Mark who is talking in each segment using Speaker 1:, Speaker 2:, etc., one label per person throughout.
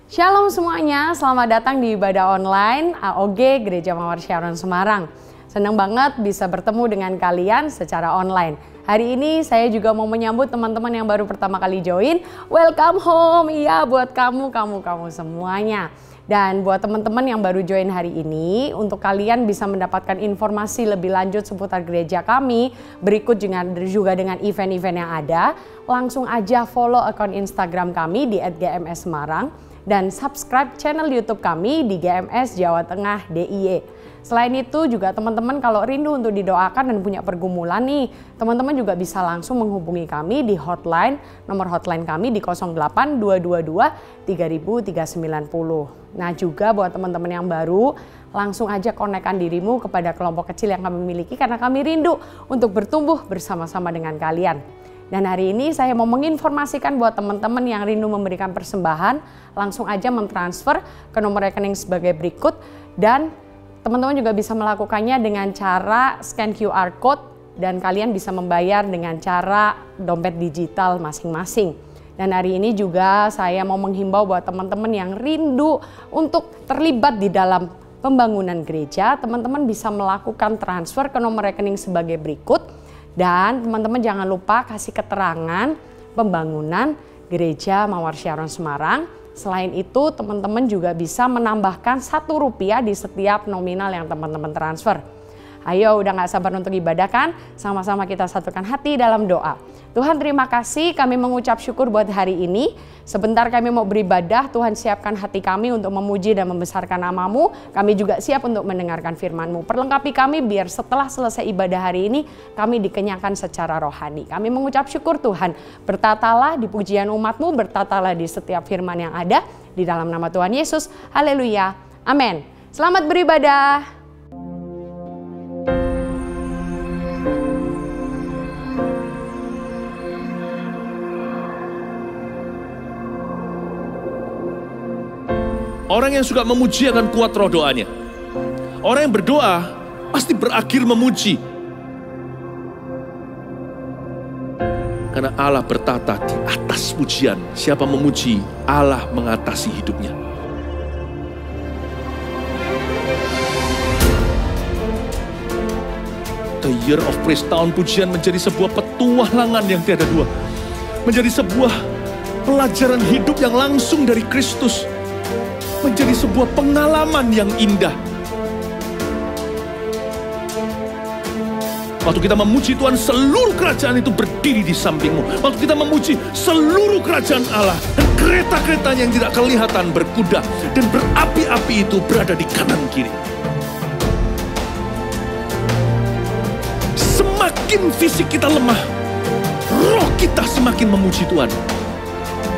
Speaker 1: Shalom semuanya, selamat datang di ibadah online AOG Gereja Mawar Syaron Semarang. Senang banget bisa bertemu dengan kalian secara online. Hari ini saya juga mau menyambut teman-teman yang baru pertama kali join. Welcome home, iya buat kamu semuanya. Dan buat teman-teman yang baru join hari ini, untuk kalian bisa mendapatkan informasi lebih lanjut seputar gereja kami, berikut juga dengan event-event yang ada, langsung aja follow akun Instagram kami di @gms Semarang dan subscribe channel YouTube kami di GMS Jawa Tengah DIY. Selain itu juga teman-teman kalau rindu untuk didoakan dan punya pergumulan nih, teman-teman juga bisa langsung menghubungi kami di hotline, nomor hotline kami di 08222 30390. Nah juga buat teman-teman yang baru, langsung aja konekkan dirimu kepada kelompok kecil yang kami miliki karena kami rindu untuk bertumbuh bersama-sama dengan kalian. Dan hari ini saya mau menginformasikan buat teman-teman yang rindu memberikan persembahan, langsung aja mentransfer ke nomor rekening sebagai berikut. Dan teman-teman juga bisa melakukannya dengan cara scan QR Code dan kalian bisa membayar dengan cara dompet digital masing-masing. Dan hari ini juga saya mau menghimbau buat teman-teman yang rindu untuk terlibat di dalam pembangunan gereja, teman-teman bisa melakukan transfer ke nomor rekening sebagai berikut. Dan teman-teman jangan lupa kasih keterangan pembangunan gereja Mawar Syaron Semarang. Selain itu teman-teman juga bisa menambahkan Rp1 di setiap nominal yang teman-teman transfer. Ayo udah gak sabar untuk ibadah kan? Sama-sama kita satukan hati dalam doa. Tuhan terima kasih, kami mengucap syukur buat hari ini. Sebentar kami mau beribadah, Tuhan siapkan hati kami untuk memuji dan membesarkan nama-Mu. Kami juga siap untuk mendengarkan firman-Mu. Perlengkapi kami biar setelah selesai ibadah hari ini, kami dikenyangkan secara rohani. Kami mengucap syukur Tuhan, bertatalah di pujian umat-Mu, bertatalah di setiap firman yang ada. Di dalam nama Tuhan Yesus, haleluya, amin. Selamat beribadah.
Speaker 2: Orang yang suka memuji akan kuat roh doanya. Orang yang berdoa pasti berakhir memuji. Karena Allah bertata di atas pujian. Siapa memuji, Allah mengatasi hidupnya. The Year of Praise, tahun pujian menjadi sebuah petualangan yang tiada dua. Menjadi sebuah pelajaran hidup yang langsung dari Kristus. Menjadi sebuah pengalaman yang indah. Waktu kita memuji Tuhan, seluruh kerajaan itu berdiri di sampingmu. Waktu kita memuji, seluruh kerajaan Allah dan kereta-keretanya yang tidak kelihatan berkuda dan berapi-api itu berada di kanan kiri. Semakin fisik kita lemah, roh kita semakin memuji Tuhan.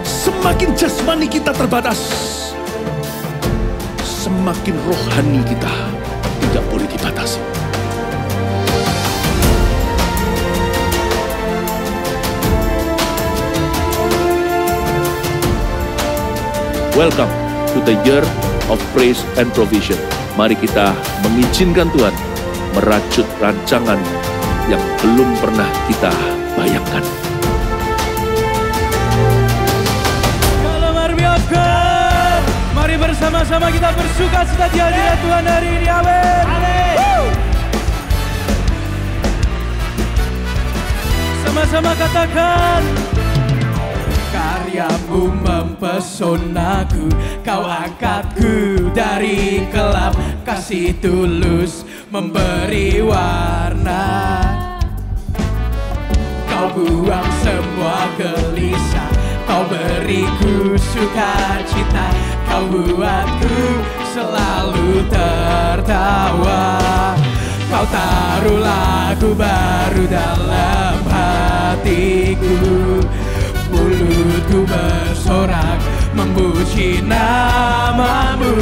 Speaker 2: Semakin jasmani kita terbatas, semakin rohani kita tidak boleh dibatasi. Welcome to the Year of Praise and Provision. Mari kita mengizinkan Tuhan merajut rancangan yang belum pernah kita bayangkan.
Speaker 3: Mari bersama-sama kita bersuka cita di hadirat Tuhan hari ini. Amin. Sama-sama katakan. Karyamu mempesonaku, kau angkatku dari gelap, kasih tulus memberi warna. Kau buang semua gelisah, kau beriku sukacita, kau buatku selalu tertawa. Kau taruh lagu baru dalam hatiku, mulutku bersorak memuji nama-Mu.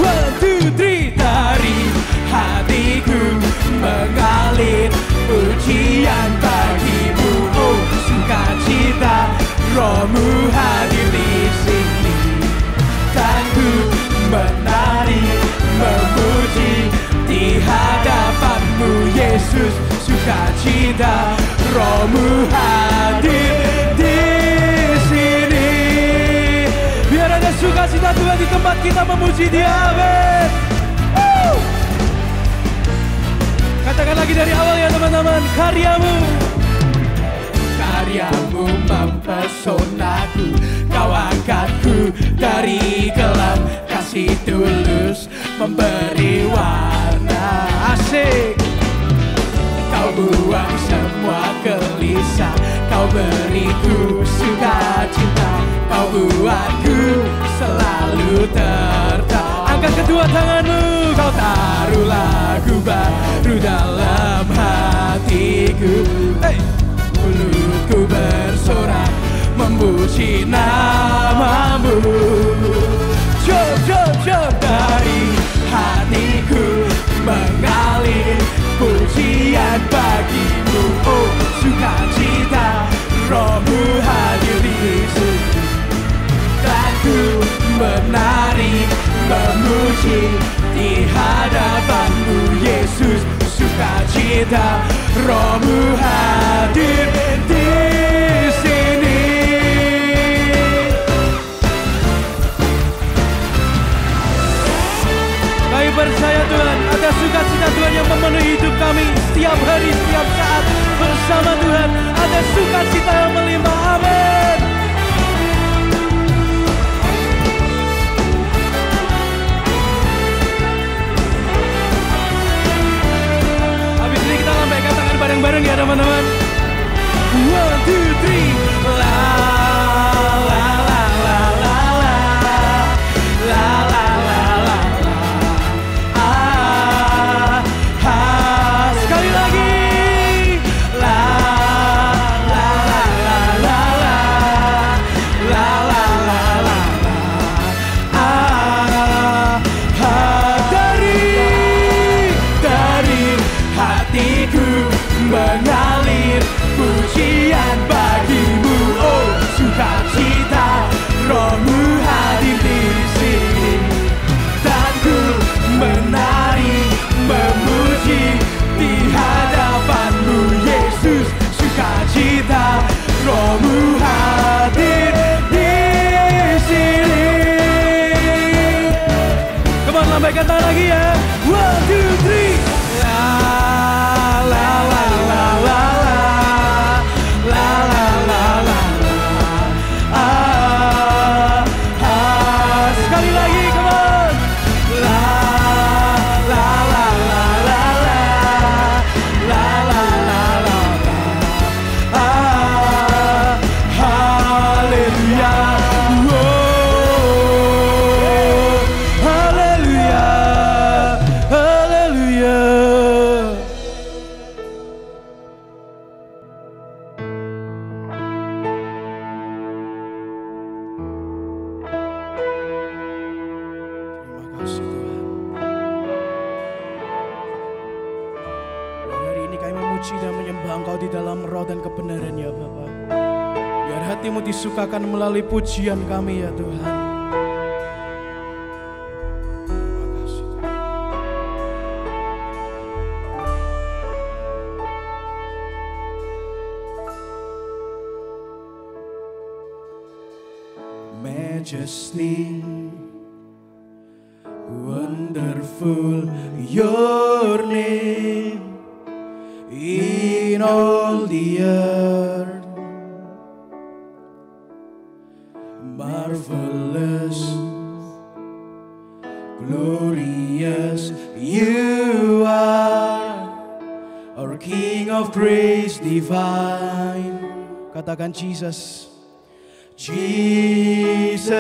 Speaker 3: 1, 2, 3, dari hatiku mengalir pujian bagi-Mu. Oh sukacita, Roh-Mu hadir di sini. Dan ku menari memuji di hadapan-Mu Yesus. Sukacita, Roh-Mu hadir di sini. Biar sukacita Tuhan di tempat kita memuji Dia. Amin. Katakan lagi dari awal ya teman-teman. Karyamu mempesonaku, Kau angkatku dari kelam, kasih tulus memberi warna. Asik. Kau buang semua gelisah, Kau beriku sukacita, Kau buatku selalu tertawa. Angkat kedua tanganmu, Kau taruh lagu baru dalam hatiku. Hey. Mulutku bersorak memuji namamu. Jom dari hatiku mengalir pujian bagimu. Oh sukacita Rohmu hadir di sini, dan ku menari memuji di hadapanmu Yesus. Sukacita Rohmu hadir di sini. Kami percaya Tuhan, ada sukacita Tuhan yang memenuhi hidup kami setiap hari, setiap saat bersama Tuhan. Ada sukacita yang melimpah. Amin. Habis ini kita lambaikan tangan bareng-bareng ya teman-teman. 1, 2, 3. La la la la la la la la la la. Sekali lagi. La la la la la la la la la la. Dari hatiku mengalir pujian bagimu. Oh sukacita Rohmu hadir di sini, dan ku menari memuji di hadapanmu Yesus. Sukacita Rohmu hadir di sini. Come on, lambaikan tangan lagi ya. 1, 2, 3. La la la la la la la la la la. Sekali lagi, come on. La la la la la la la la la la. Haleluya. Haleluya. Haleluya. Terima kasih Tuhan. Hari ini kami memuji dan menyembah Engkau di dalam roh dan kebenaran ya Bapa. Biar hatimu disukakan melalui pujian kami ya Tuhan. Terima kasih Tuhan. Majesty, wonderful your name in all the earth, marvelous, glorious you are, our King of praise divine. Katakan Jesus. Jesus,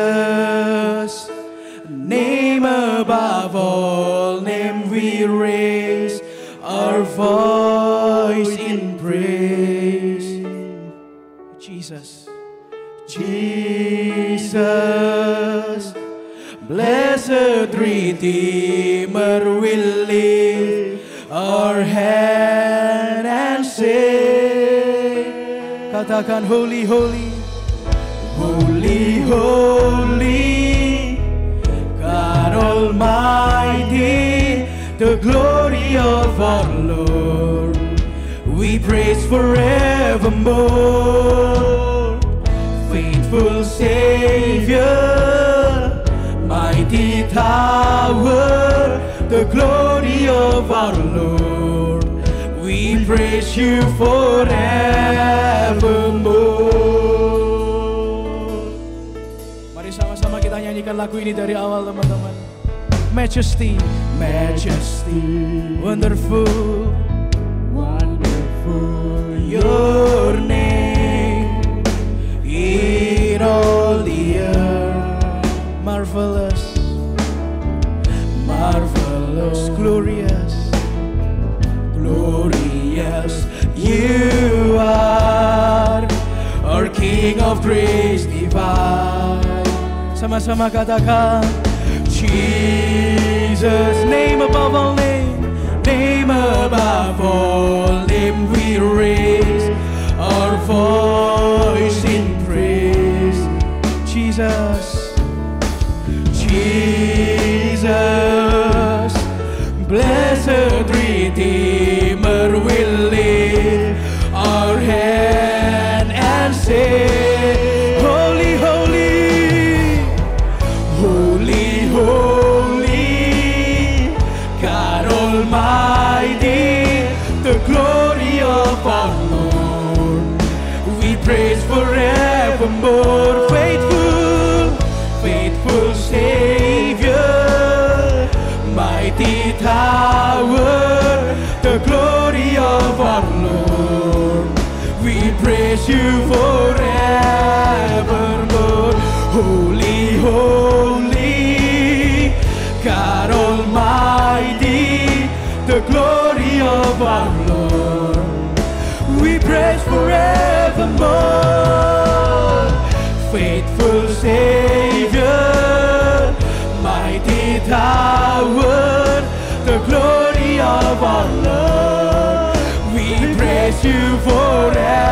Speaker 3: name above all name we raise our voice in praise. Jesus, Jesus, blessed Redeemer, we lift our hand and say, katakan holy, holy. Holy, holy, God Almighty, the glory of our Lord, we praise forevermore. Faithful Savior, mighty tower, the glory of our Lord. We praise you forevermore. Mari sama-sama kita nyanyikan lagu ini dari awal, teman-teman. Majesty, majesty, wonderful, wonderful your name in all the earth. Marvelous, marvelous, glorious, glorious you are, our King of grace divine. Sama-sama katakan, Jesus, name above all name, name above all name, we raise our voice in praise. Jesus, Jesus, blessed Redeemer, we lift our hand and say, holy, holy, holy, holy, God Almighty, the glory of our Lord. We praise forevermore. Faithful, faithful Savior, mighty tower, the glory of our Lord. We praise you forevermore. Holy, holy, God Almighty, the glory of our Lord. We praise forevermore. Faithful Savior, mighty tower, the glory of our Lord. We praise you forevermore.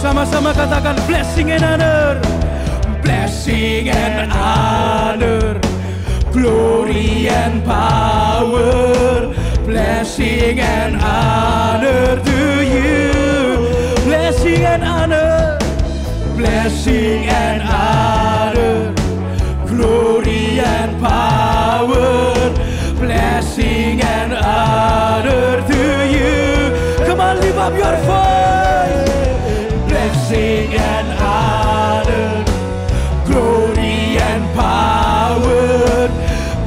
Speaker 3: Sama-sama katakan blessing and honor, blessing and honor, glory and power, blessing and honor to you. Blessing and honor, blessing and honor, glory and power, blessing and honor to you. Come on, lift up your voice. Blessing and honor, glory and power,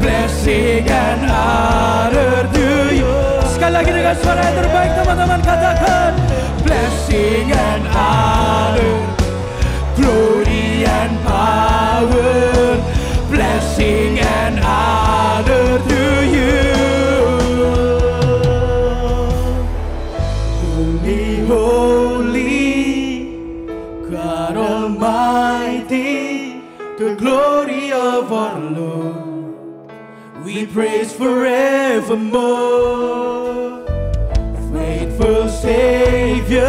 Speaker 3: blessing and honor to you. Sekali lagi dengan suara yang terbaik, teman-teman katakan, blessing and honor, glory and power, blessing and honor to you. Holy, holy, God Almighty, the glory of our Lord, we praise forevermore. Faithful Savior,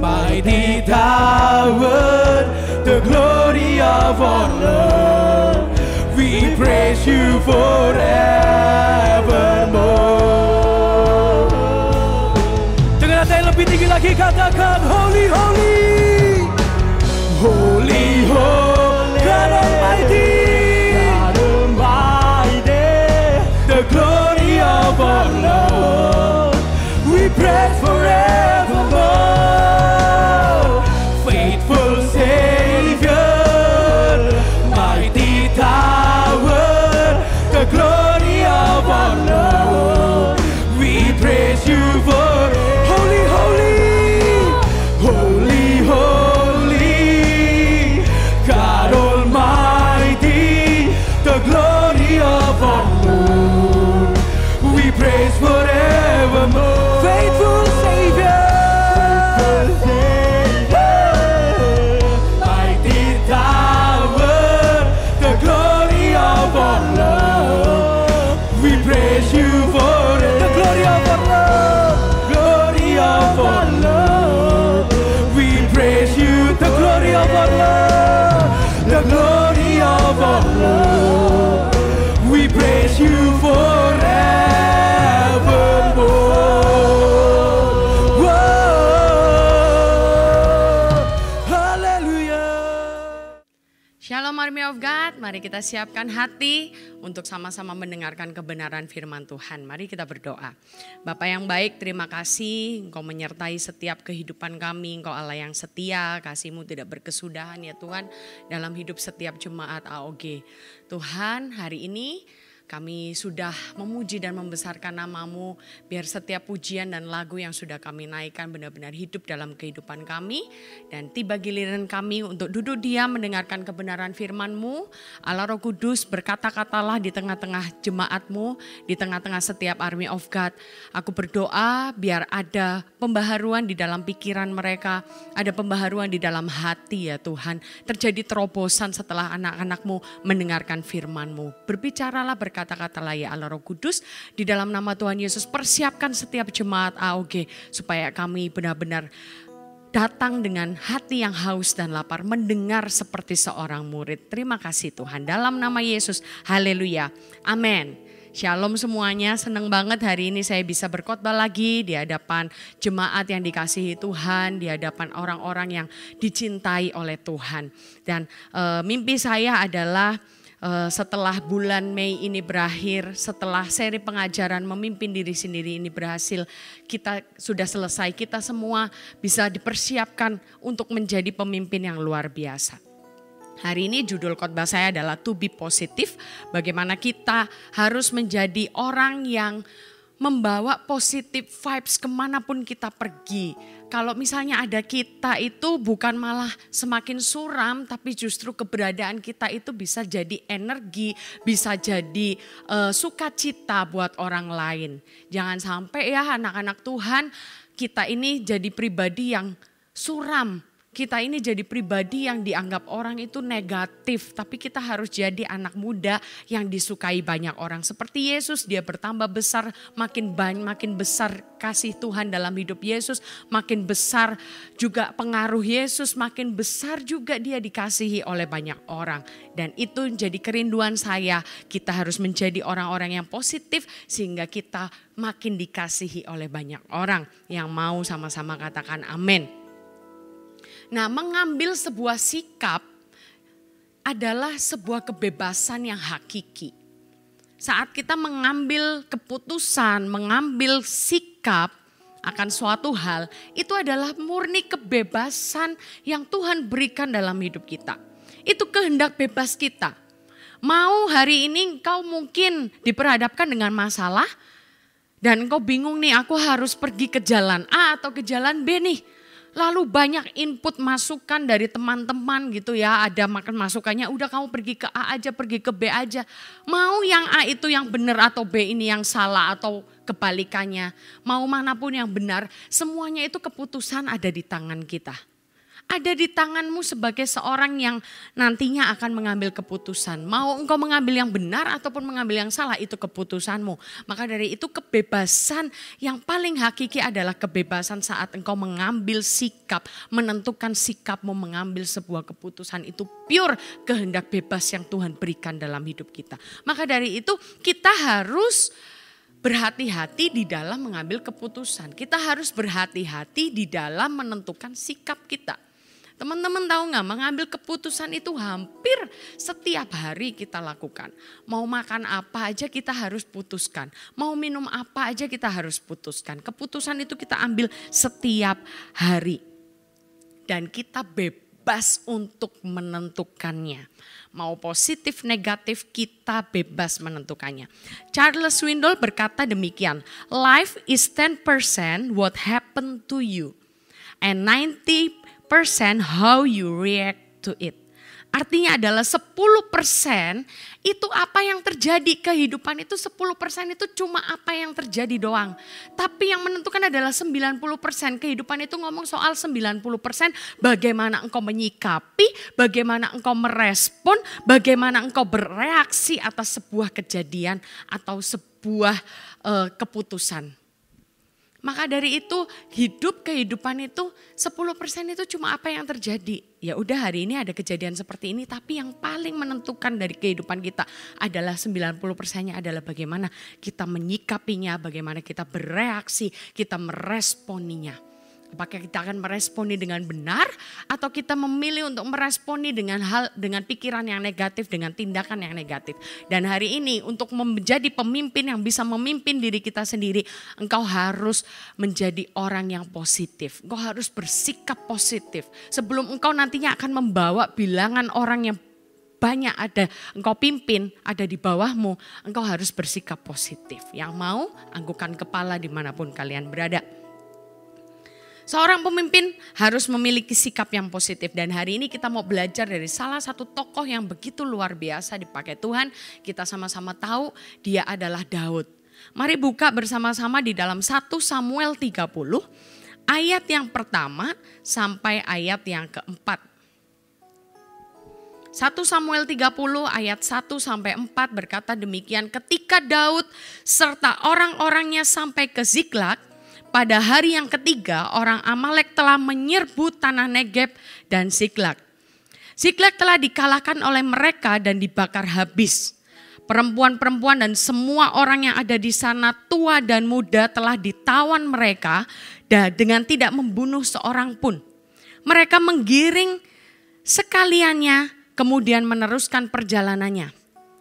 Speaker 3: mighty tower, the glory of our Lord, we praise you forevermore. Dengan nada yang lebih tinggi lagi katakan, holy, holy, holy, holy, God Almighty, God Almighty, the glory of our Lord, we praise forevermore. Faithful Savior, mighty tower, the glory of our Lord, we praise you for holy, holy, holy,
Speaker 1: mari kita siapkan hati untuk sama-sama mendengarkan kebenaran firman Tuhan. Mari kita berdoa. Bapa yang baik, terima kasih Engkau menyertai setiap kehidupan kami. Engkau Allah yang setia, kasih-Mu tidak berkesudahan ya Tuhan dalam hidup setiap jemaat AOG. Tuhan, hari ini kami sudah memuji dan membesarkan nama-Mu, biar setiap pujian dan lagu yang sudah kami naikkan benar-benar hidup dalam kehidupan kami. Dan tiba giliran kami untuk duduk diam mendengarkan kebenaran firman-Mu. Allah Roh Kudus, berkata-katalah di tengah-tengah jemaat-Mu, di tengah-tengah setiap army of God. Aku berdoa biar ada pembaharuan di dalam pikiran mereka, ada pembaharuan di dalam hati ya Tuhan. Terjadi terobosan setelah anak-anak-Mu mendengarkan firman-Mu. Berbicaralah, berkata-katalah ya Allah Roh Kudus, di dalam nama Tuhan Yesus persiapkan setiap jemaat AOG supaya kami benar-benar datang dengan hati yang haus dan lapar, mendengar seperti seorang murid. Terima kasih Tuhan, dalam nama Yesus, haleluya, amin. Shalom semuanya, senang banget hari ini saya bisa berkhotbah lagi di hadapan jemaat yang dikasihi Tuhan, di hadapan orang-orang yang dicintai oleh Tuhan. Dan mimpi saya adalah setelah bulan Mei ini berakhir, setelah seri pengajaran memimpin diri sendiri ini berhasil, kita sudah selesai, kita semua bisa dipersiapkan untuk menjadi pemimpin yang luar biasa. Hari ini judul khotbah saya adalah To Be Positive, bagaimana kita harus menjadi orang yang membawa positive vibes kemanapun kita pergi. Kalau misalnya ada kita itu bukan malah semakin suram, tapi justru keberadaan kita itu bisa jadi energi, bisa jadi sukacita buat orang lain. Jangan sampai ya anak-anak Tuhan, kita ini jadi pribadi yang suram. Kita ini jadi pribadi yang dianggap orang itu negatif, tapi kita harus jadi anak muda yang disukai banyak orang. Seperti Yesus, dia bertambah besar, makin besar kasih Tuhan dalam hidup Yesus, makin besar juga pengaruh Yesus, makin besar juga dia dikasihi oleh banyak orang. Dan itu jadi kerinduan saya, kita harus menjadi orang-orang yang positif sehingga kita makin dikasihi oleh banyak orang. Yang mau sama-sama katakan amin. Nah, mengambil sebuah sikap adalah sebuah kebebasan yang hakiki. Saat kita mengambil keputusan, mengambil sikap akan suatu hal, itu adalah murni kebebasan yang Tuhan berikan dalam hidup kita. Itu kehendak bebas kita. Mau hari ini engkau mungkin diperhadapkan dengan masalah dan engkau bingung nih, aku harus pergi ke jalan A atau ke jalan B nih. Lalu banyak input masukan dari teman-teman gitu ya, ada makan masukannya, udah kamu pergi ke A aja, pergi ke B aja. Mau yang A itu yang benar atau B ini yang salah atau kebalikannya. Mau manapun yang benar, semuanya itu keputusan ada di tangan kita. Ada di tanganmu sebagai seorang yang nantinya akan mengambil keputusan. Mau engkau mengambil yang benar ataupun mengambil yang salah, itu keputusanmu. Maka dari itu kebebasan yang paling hakiki adalah kebebasan saat engkau mengambil sikap, menentukan sikapmu mengambil sebuah keputusan. Itu pure kehendak bebas yang Tuhan berikan dalam hidup kita. Maka dari itu kita harus berhati-hati di dalam mengambil keputusan. Kita harus berhati-hati di dalam menentukan sikap kita. Teman-teman tahu nggak, mengambil keputusan itu hampir setiap hari kita lakukan. Mau makan apa aja kita harus putuskan. Mau minum apa aja kita harus putuskan. Keputusan itu kita ambil setiap hari. Dan kita bebas untuk menentukannya. Mau positif, negatif, kita bebas menentukannya. Charles Swindoll berkata demikian, life is 10% what happened to you and 90% how you react to it. Artinya adalah 10% itu apa yang terjadi, kehidupan itu 10% itu cuma apa yang terjadi doang. Tapi yang menentukan adalah 90%, kehidupan itu ngomong soal 90%, bagaimana engkau menyikapi, bagaimana engkau merespon, bagaimana engkau bereaksi atas sebuah kejadian atau sebuah keputusan. Maka dari itu kehidupan itu 10% itu cuma apa yang terjadi. Ya udah hari ini ada kejadian seperti ini, tapi yang paling menentukan dari kehidupan kita adalah 90%-nya adalah bagaimana kita menyikapinya, bagaimana kita bereaksi, kita meresponinya. Apakah kita akan meresponi dengan benar atau kita memilih untuk meresponi dengan pikiran yang negatif, dengan tindakan yang negatif. Dan hari ini untuk menjadi pemimpin yang bisa memimpin diri kita sendiri, engkau harus menjadi orang yang positif. Engkau harus bersikap positif. Sebelum engkau nantinya akan membawa bilangan orang yang banyak ada, engkau pimpin, ada di bawahmu, engkau harus bersikap positif. Yang mau, anggukan kepala dimanapun kalian berada. Seorang pemimpin harus memiliki sikap yang positif, dan hari ini kita mau belajar dari salah satu tokoh yang begitu luar biasa dipakai Tuhan. Kita sama-sama tahu dia adalah Daud. Mari buka bersama-sama di dalam 1 Samuel 30 ayat yang pertama sampai ayat yang keempat. 1 Samuel 30 ayat 1 sampai 4 berkata demikian, ketika Daud serta orang-orangnya sampai ke Ziklag, pada hari yang ketiga orang Amalek telah menyerbu tanah Negeb dan Ziklag. Ziklag telah dikalahkan oleh mereka dan dibakar habis. Perempuan-perempuan dan semua orang yang ada di sana, tua dan muda, telah ditawan mereka dengan tidak membunuh seorang pun. Mereka menggiring sekaliannya kemudian meneruskan perjalanannya.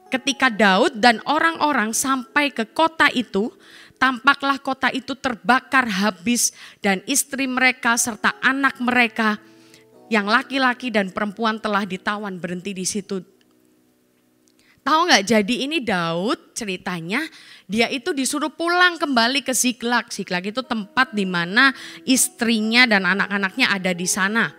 Speaker 1: Ketika Daud dan orang-orang sampai ke kota itu, tampaklah kota itu terbakar habis dan istri mereka serta anak mereka yang laki-laki dan perempuan telah ditawan berhenti di situ. Tahu nggak? Jadi ini Daud ceritanya dia itu disuruh pulang kembali ke Ziklag. Ziklag itu tempat di mana istrinya dan anak-anaknya ada di sana.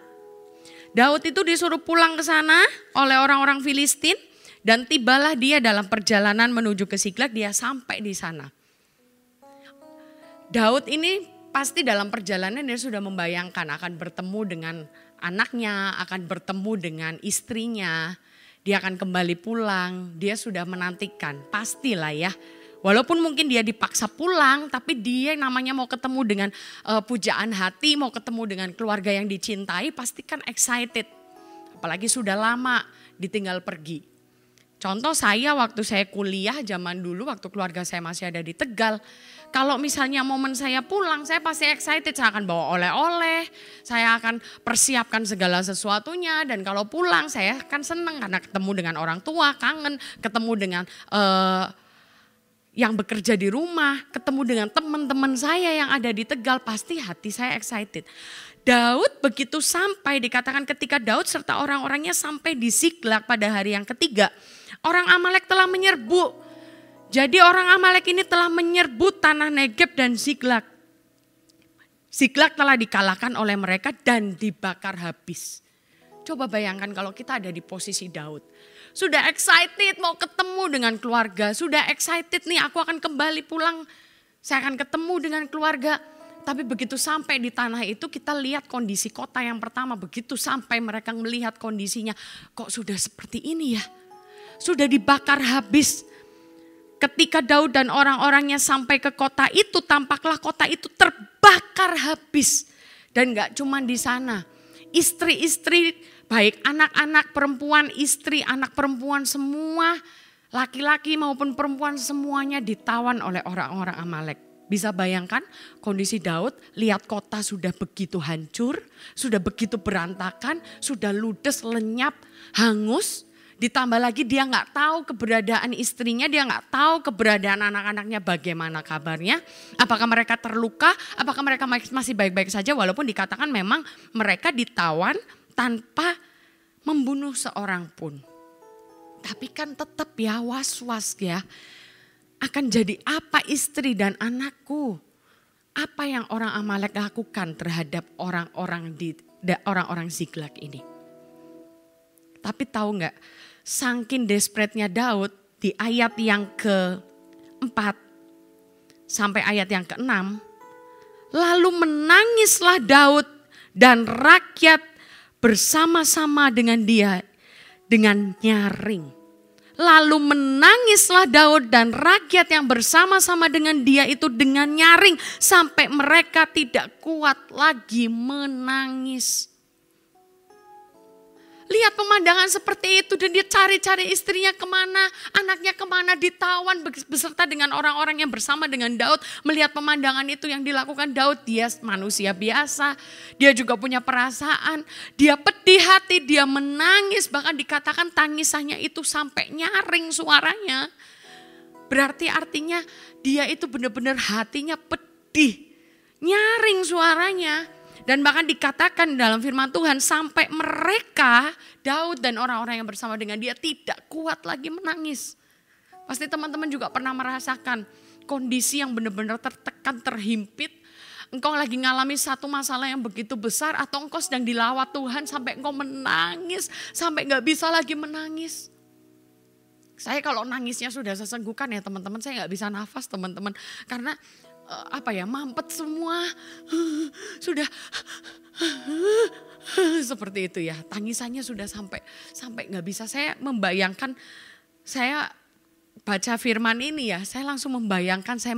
Speaker 1: Daud itu disuruh pulang ke sana oleh orang-orang Filistin dan tibalah dia dalam perjalanan menuju ke Ziklag, dia sampai di sana. Daud ini pasti dalam perjalanan dia sudah membayangkan akan bertemu dengan anaknya, akan bertemu dengan istrinya, dia akan kembali pulang, dia sudah menantikan, pastilah ya. Walaupun mungkin dia dipaksa pulang, tapi dia namanya mau ketemu dengan pujaan hati, mau ketemu dengan keluarga yang dicintai, pasti kan excited. Apalagi sudah lama ditinggal pergi. Contoh saya waktu saya kuliah zaman dulu, waktu keluarga saya masih ada di Tegal. Kalau misalnya momen saya pulang, saya pasti excited, saya akan bawa oleh-oleh, saya akan persiapkan segala sesuatunya. Dan kalau pulang saya akan senang karena ketemu dengan orang tua, kangen, ketemu dengan yang bekerja di rumah, ketemu dengan teman-teman saya yang ada di Tegal, pasti hati saya excited. Daud begitu sampai, dikatakan ketika Daud serta orang-orangnya sampai di Ziklag pada hari yang ketiga, orang Amalek telah menyerbu. Jadi orang Amalek ini telah menyerbu tanah Negeb dan Ziklag. Ziklag telah dikalahkan oleh mereka dan dibakar habis. Coba bayangkan kalau kita ada di posisi Daud. Sudah excited mau ketemu dengan keluarga. Sudah excited nih aku akan kembali pulang. Saya akan ketemu dengan keluarga. Tapi begitu sampai di tanah itu kita lihat kondisi kota yang pertama. Begitu sampai mereka melihat kondisinya. Kok sudah seperti ini ya? Sudah dibakar habis. Ketika Daud dan orang-orangnya sampai ke kota itu, tampaklah kota itu terbakar habis. Dan gak cuma di sana. Istri-istri, baik anak-anak perempuan, istri, anak perempuan semua, laki-laki maupun perempuan semuanya ditawan oleh orang-orang Amalek. Bisa bayangkan kondisi Daud, lihat kota sudah begitu hancur, sudah begitu berantakan, sudah ludes, lenyap, hangus. Ditambah lagi dia nggak tahu keberadaan istrinya, dia nggak tahu keberadaan anak-anaknya bagaimana kabarnya. Apakah mereka terluka, apakah mereka masih baik-baik saja walaupun dikatakan memang mereka ditawan tanpa membunuh seorang pun. Tapi kan tetap ya was-was ya. Akan jadi apa istri dan anakku? Apa yang orang Amalek lakukan terhadap orang-orang Ziklag ini? Tapi tahu nggak? Saking desperate-nya Daud di ayat yang ke-4 sampai ayat yang ke-6. Lalu menangislah Daud dan rakyat bersama-sama dengan dia dengan nyaring. Lalu menangislah Daud dan rakyat yang bersama-sama dengan dia itu dengan nyaring. Sampai mereka tidak kuat lagi menangis. lihat pemandangan seperti itu dan dia cari-cari istrinya kemana, anaknya kemana, ditawan beserta dengan orang-orang yang bersama dengan Daud. Melihat pemandangan itu yang dilakukan Daud, dia manusia biasa, dia juga punya perasaan, dia pedih hati, dia menangis, bahkan dikatakan tangisannya itu sampai nyaring suaranya. Berarti artinya dia itu benar-benar hatinya pedih, nyaring suaranya. Dan bahkan dikatakan dalam firman Tuhan sampai mereka, Daud dan orang-orang yang bersama dengan dia tidak kuat lagi menangis. Pasti teman-teman juga pernah merasakan kondisi yang benar-benar tertekan, terhimpit. Engkau lagi ngalami satu masalah yang begitu besar atau engkau sedang dilawat Tuhan sampai engkau menangis, sampai gak bisa lagi menangis. Saya kalau nangisnya sudah sesenggukan ya teman-teman, saya gak bisa nafas teman-teman. Karena mampet semua, sudah seperti itu ya. Tangisannya sudah sampai nggak bisa. Saya membayangkan, saya baca firman ini ya, saya langsung membayangkan, saya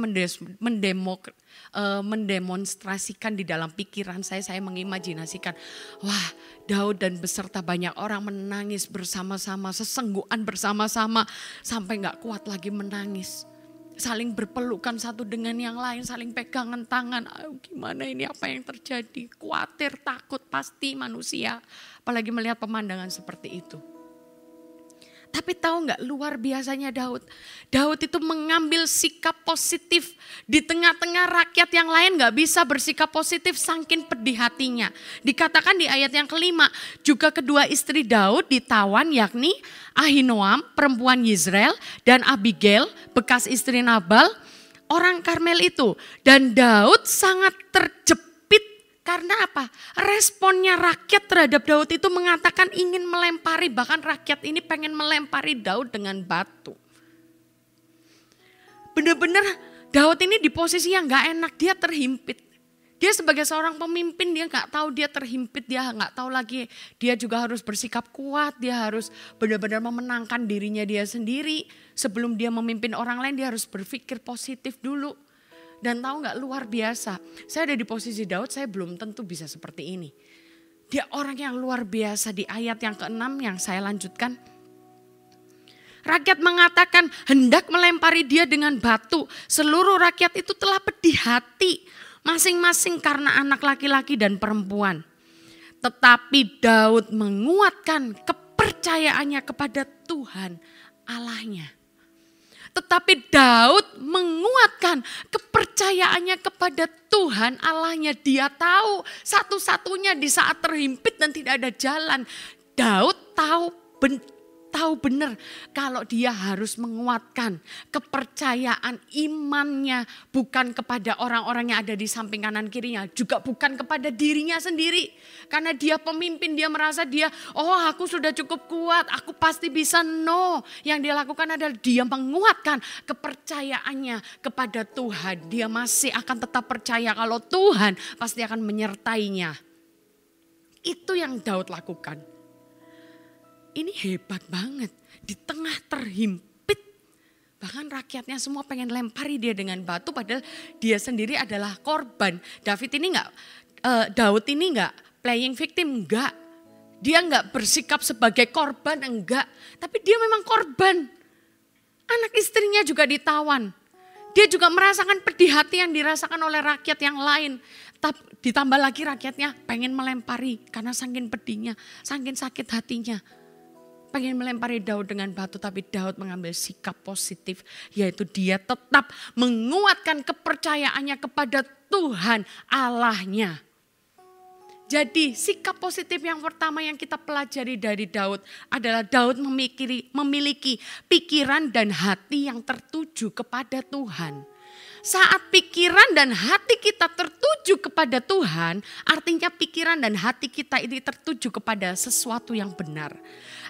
Speaker 1: mendemonstrasikan di dalam pikiran saya mengimajinasikan, wah Daud dan beserta banyak orang menangis bersama-sama, sesenggukan bersama-sama sampai nggak kuat lagi menangis. Saling berpelukan satu dengan yang lain, saling pegangan tangan. Gimana ini, apa yang terjadi? Khawatir, takut pasti manusia. Apalagi melihat pemandangan seperti itu. Tapi tahu nggak luar biasanya Daud. Daud itu mengambil sikap positif. Di tengah-tengah rakyat yang lain nggak bisa bersikap positif saking pedih hatinya. Dikatakan di ayat yang kelima, juga kedua istri Daud ditawan, yakni Ahinoam perempuan Yizreel dan Abigail bekas istri Nabal orang Karmel itu. Dan Daud sangat terjepit. Karena apa? Responnya rakyat terhadap Daud itu mengatakan ingin melempari, bahkan rakyat ini pengen melempari Daud dengan batu. Benar-benar Daud ini di posisi yang gak enak, dia terhimpit. Dia sebagai seorang pemimpin, dia gak tahu dia terhimpit, dia gak tahu lagi. Dia juga harus bersikap kuat, dia harus benar-benar memenangkan dirinya dia sendiri. Sebelum dia memimpin orang lain, dia harus berpikir positif dulu. Dan tahu gak, luar biasa, saya ada di posisi Daud, saya belum tentu bisa seperti ini. Dia orang yang luar biasa. Di ayat yang ke-6 yang saya lanjutkan. Rakyat mengatakan hendak melempari dia dengan batu. Seluruh rakyat itu telah pedih hati, masing-masing karena anak laki-laki dan perempuan. Tetapi Daud menguatkan kepercayaannya kepada Tuhan Allahnya. Tetapi Daud menguatkan kepercayaannya kepada Tuhan Allahnya. Dia tahu satu-satunya di saat terhimpit dan tidak ada jalan. Daud tahu benar kalau dia harus menguatkan kepercayaan imannya bukan kepada orang-orang yang ada di samping kanan kirinya, juga bukan kepada dirinya sendiri. Karena dia pemimpin, dia merasa aku sudah cukup kuat, aku pasti bisa. No, yang dia lakukan adalah dia menguatkan kepercayaannya kepada Tuhan. Dia masih akan tetap percaya kalau Tuhan pasti akan menyertainya. Itu yang Daud lakukan. Ini hebat banget, di tengah terhimpit, bahkan rakyatnya semua pengen lempari dia dengan batu, padahal dia sendiri adalah korban. Daud ini enggak playing victim, enggak. Dia enggak bersikap sebagai korban, enggak. Tapi dia memang korban. Anak istrinya juga ditawan. Dia juga merasakan pedih hati yang dirasakan oleh rakyat yang lain. Ditambah lagi rakyatnya pengen melempari karena saking pedihnya, saking sakit hatinya. Pengen melempari Daud dengan batu, tapi Daud mengambil sikap positif, yaitu dia tetap menguatkan kepercayaannya kepada Tuhan Allahnya. Jadi sikap positif yang pertama yang kita pelajari dari Daud adalah Daud memiliki pikiran dan hati yang tertuju kepada Tuhan. Saat pikiran dan hati kita tertuju kepada Tuhan, artinya pikiran dan hati kita ini tertuju kepada sesuatu yang benar.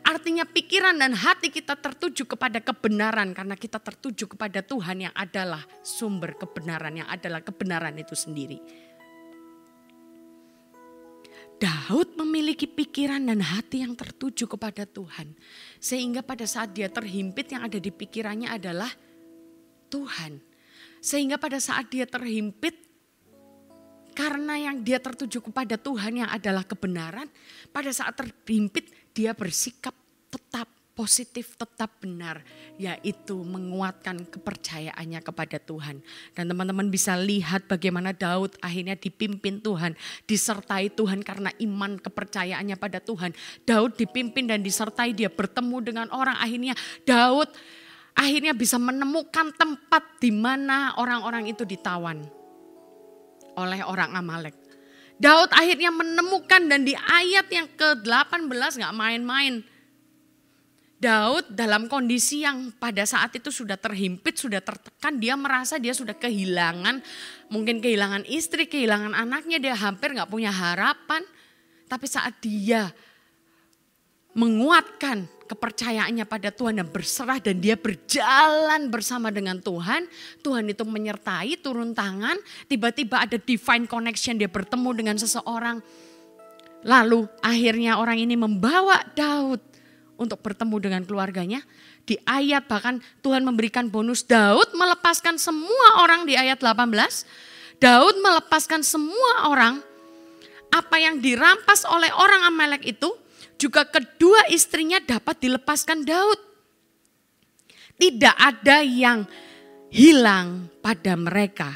Speaker 1: Artinya pikiran dan hati kita tertuju kepada kebenaran karena kita tertuju kepada Tuhan yang adalah sumber kebenaran, yang adalah kebenaran itu sendiri. Daud memiliki pikiran dan hati yang tertuju kepada Tuhan. Sehingga pada saat dia terhimpit yang ada di pikirannya adalah Tuhan. Sehingga pada saat dia terhimpit, karena yang dia tertuju kepada Tuhan yang adalah kebenaran, pada saat terhimpit dia bersikap tetap positif, tetap benar, yaitu menguatkan kepercayaannya kepada Tuhan. Dan teman-teman bisa lihat bagaimana Daud akhirnya dipimpin Tuhan, disertai Tuhan karena iman kepercayaannya pada Tuhan. Daud dipimpin dan disertai, dia bertemu dengan orang, akhirnya Daud akhirnya bisa menemukan tempat di mana orang-orang itu ditawan oleh orang Amalek. Daud akhirnya menemukan, dan di ayat yang ke-18 gak main-main. Daud dalam kondisi yang pada saat itu sudah terhimpit, sudah tertekan, dia merasa dia sudah kehilangan, mungkin kehilangan istri, kehilangan anaknya, dia hampir gak punya harapan. Tapi saat dia menguatkan kepercayaannya pada Tuhan dan berserah, dan dia berjalan bersama dengan Tuhan, Tuhan itu menyertai, turun tangan, tiba-tiba ada divine connection, dia bertemu dengan seseorang. Lalu akhirnya orang ini membawa Daud untuk bertemu dengan keluarganya. Di ayat bahkan Tuhan memberikan bonus, Daud melepaskan semua orang di ayat 18. Daud melepaskan semua orang, apa yang dirampas oleh orang Amalek itu juga kedua istrinya dapat dilepaskan Daud. Tidak ada yang hilang pada mereka.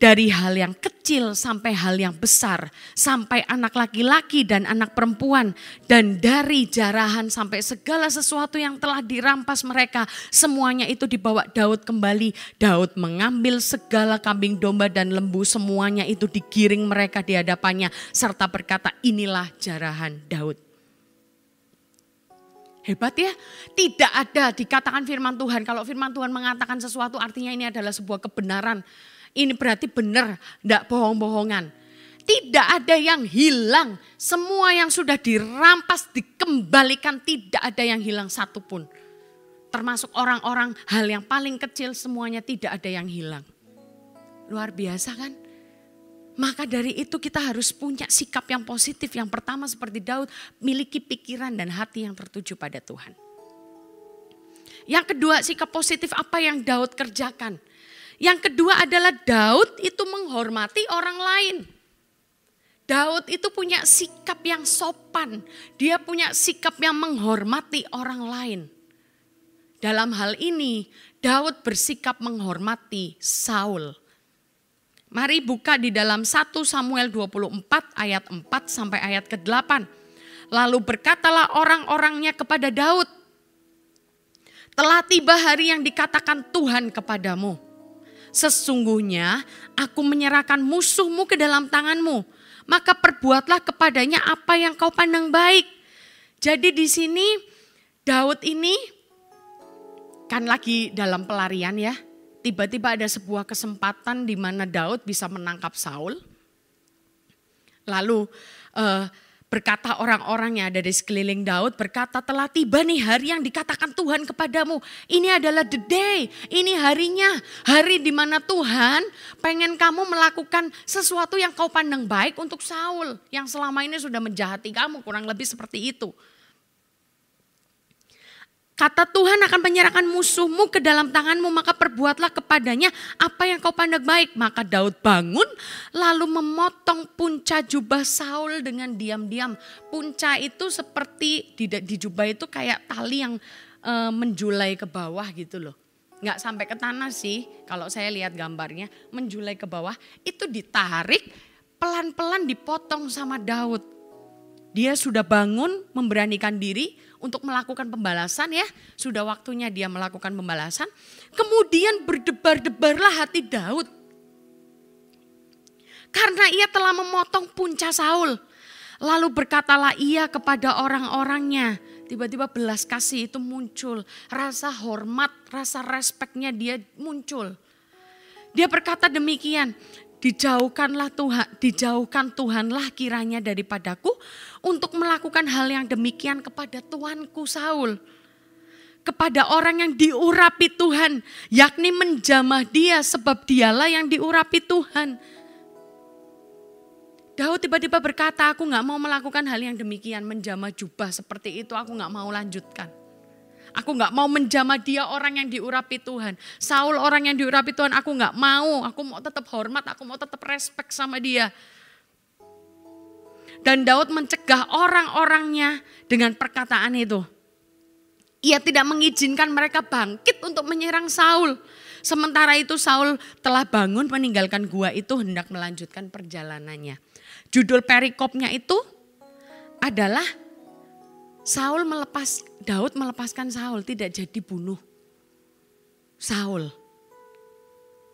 Speaker 1: Dari hal yang kecil sampai hal yang besar, sampai anak laki-laki dan anak perempuan, dan dari jarahan sampai segala sesuatu yang telah dirampas mereka, semuanya itu dibawa Daud kembali. Daud mengambil segala kambing domba dan lembu, semuanya itu digiring mereka di hadapannya, serta berkata, inilah jarahan Daud. Hebat ya, tidak ada dikatakan firman Tuhan. Kalau firman Tuhan mengatakan sesuatu artinya ini adalah sebuah kebenaran. Ini berarti benar, tidak bohong-bohongan. Tidak ada yang hilang, semua yang sudah dirampas dikembalikan, tidak ada yang hilang satupun. Termasuk orang-orang, hal yang paling kecil semuanya tidak ada yang hilang. Luar biasa kan? Maka dari itu kita harus punya sikap yang positif. Yang pertama seperti Daud, miliki pikiran dan hati yang tertuju pada Tuhan. Yang kedua, sikap positif apa yang Daud kerjakan? Yang kedua adalah Daud itu menghormati orang lain. Daud itu punya sikap yang sopan. Dia punya sikap yang menghormati orang lain. Dalam hal ini Daud bersikap menghormati Saul. Mari buka di dalam 1 Samuel 24 ayat 4 sampai ayat ke-8. Lalu berkatalah orang-orangnya kepada Daud, telah tiba hari yang dikatakan Tuhan kepadamu. Sesungguhnya aku menyerahkan musuhmu ke dalam tanganmu, maka perbuatlah kepadanya apa yang kau pandang baik. Jadi di sini Daud ini kan lagi dalam pelarian ya. Tiba-tiba ada sebuah kesempatan di mana Daud bisa menangkap Saul. Lalu berkata orang-orang yang ada di sekeliling Daud, berkata telah tiba nih hari yang dikatakan Tuhan kepadamu. Ini adalah the day, ini harinya. Hari di mana Tuhan pengen kamu melakukan sesuatu yang kau pandang baik untuk Saul. Yang selama ini sudah menjahati kamu, kurang lebih seperti itu. Kata Tuhan akan menyerahkan musuhmu ke dalam tanganmu, maka perbuatlah kepadanya apa yang kau pandang baik. Maka Daud bangun lalu memotong punca jubah Saul dengan diam-diam. Punca itu seperti di jubah itu kayak tali yang menjulai ke bawah gitu loh. Nggak sampai ke tanah sih, kalau saya lihat gambarnya menjulai ke bawah. Itu ditarik pelan-pelan dipotong sama Daud. Dia sudah bangun memberanikan diri untuk melakukan pembalasan ya. Sudah waktunya dia melakukan pembalasan. Kemudian berdebar-debarlah hati Daud. Karena ia telah memotong punca Saul. Lalu berkatalah ia kepada orang-orangnya. Tiba-tiba belas kasih itu muncul. Rasa hormat, rasa respeknya dia muncul. Dia berkata demikian. Dijauhkan Tuhanlah kiranya daripadaku untuk melakukan hal yang demikian kepada tuanku Saul. Kepada orang yang diurapi Tuhan, yakni menjamah dia sebab dialah yang diurapi Tuhan. Daud tiba-tiba berkata, aku gak mau melakukan hal yang demikian, menjamah jubah seperti itu aku gak mau lanjutkan. Aku gak mau menjamah dia orang yang diurapi Tuhan. Saul orang yang diurapi Tuhan aku gak mau. Aku mau tetap hormat, aku mau tetap respect sama dia. Dan Daud mencegah orang-orangnya dengan perkataan itu. Ia tidak mengizinkan mereka bangkit untuk menyerang Saul. Sementara itu Saul telah bangun meninggalkan gua itu hendak melanjutkan perjalanannya. Judul perikopnya itu adalah Daud melepaskan Saul, tidak jadi bunuh Saul.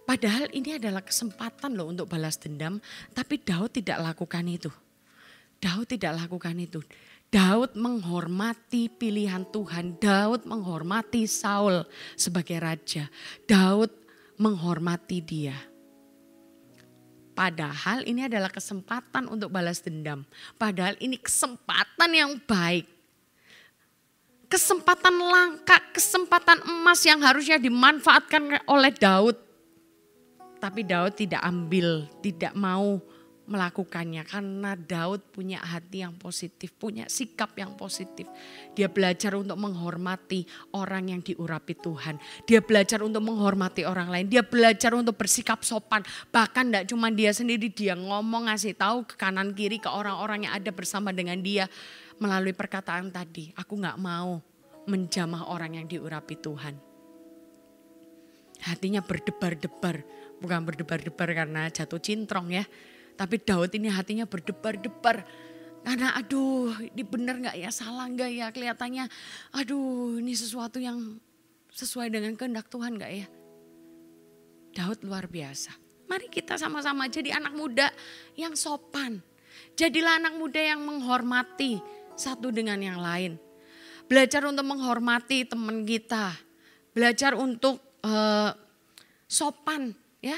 Speaker 1: Padahal ini adalah kesempatan loh untuk balas dendam, tapi Daud tidak lakukan itu. Daud menghormati pilihan Tuhan. Daud menghormati Saul sebagai raja. Daud menghormati dia. Padahal ini adalah kesempatan untuk balas dendam. Padahal ini kesempatan yang baik. Kesempatan langka, kesempatan emas yang harusnya dimanfaatkan oleh Daud. Tapi Daud tidak mau melakukannya karena Daud punya hati yang positif, punya sikap yang positif. Dia belajar untuk menghormati orang yang diurapi Tuhan. Dia belajar untuk menghormati orang lain. Dia belajar untuk bersikap sopan. Bahkan tidak cuma dia sendiri, dia ngomong ngasih tahu ke kanan kiri ke orang-orang yang ada bersama dengan dia melalui perkataan tadi. Aku gak mau menjamah orang yang diurapi Tuhan. Hatinya berdebar-debar, bukan berdebar-debar karena jatuh cintrong ya. Tapi Daud ini hatinya berdebar-debar. Karena aduh ini benar gak ya, salah gak ya, kelihatannya aduh ini sesuatu yang sesuai dengan kehendak Tuhan gak ya. Daud luar biasa. Mari kita sama-sama jadi anak muda yang sopan. Jadilah anak muda yang menghormati satu dengan yang lain. Belajar untuk menghormati teman kita. Belajar untuk sopan ya.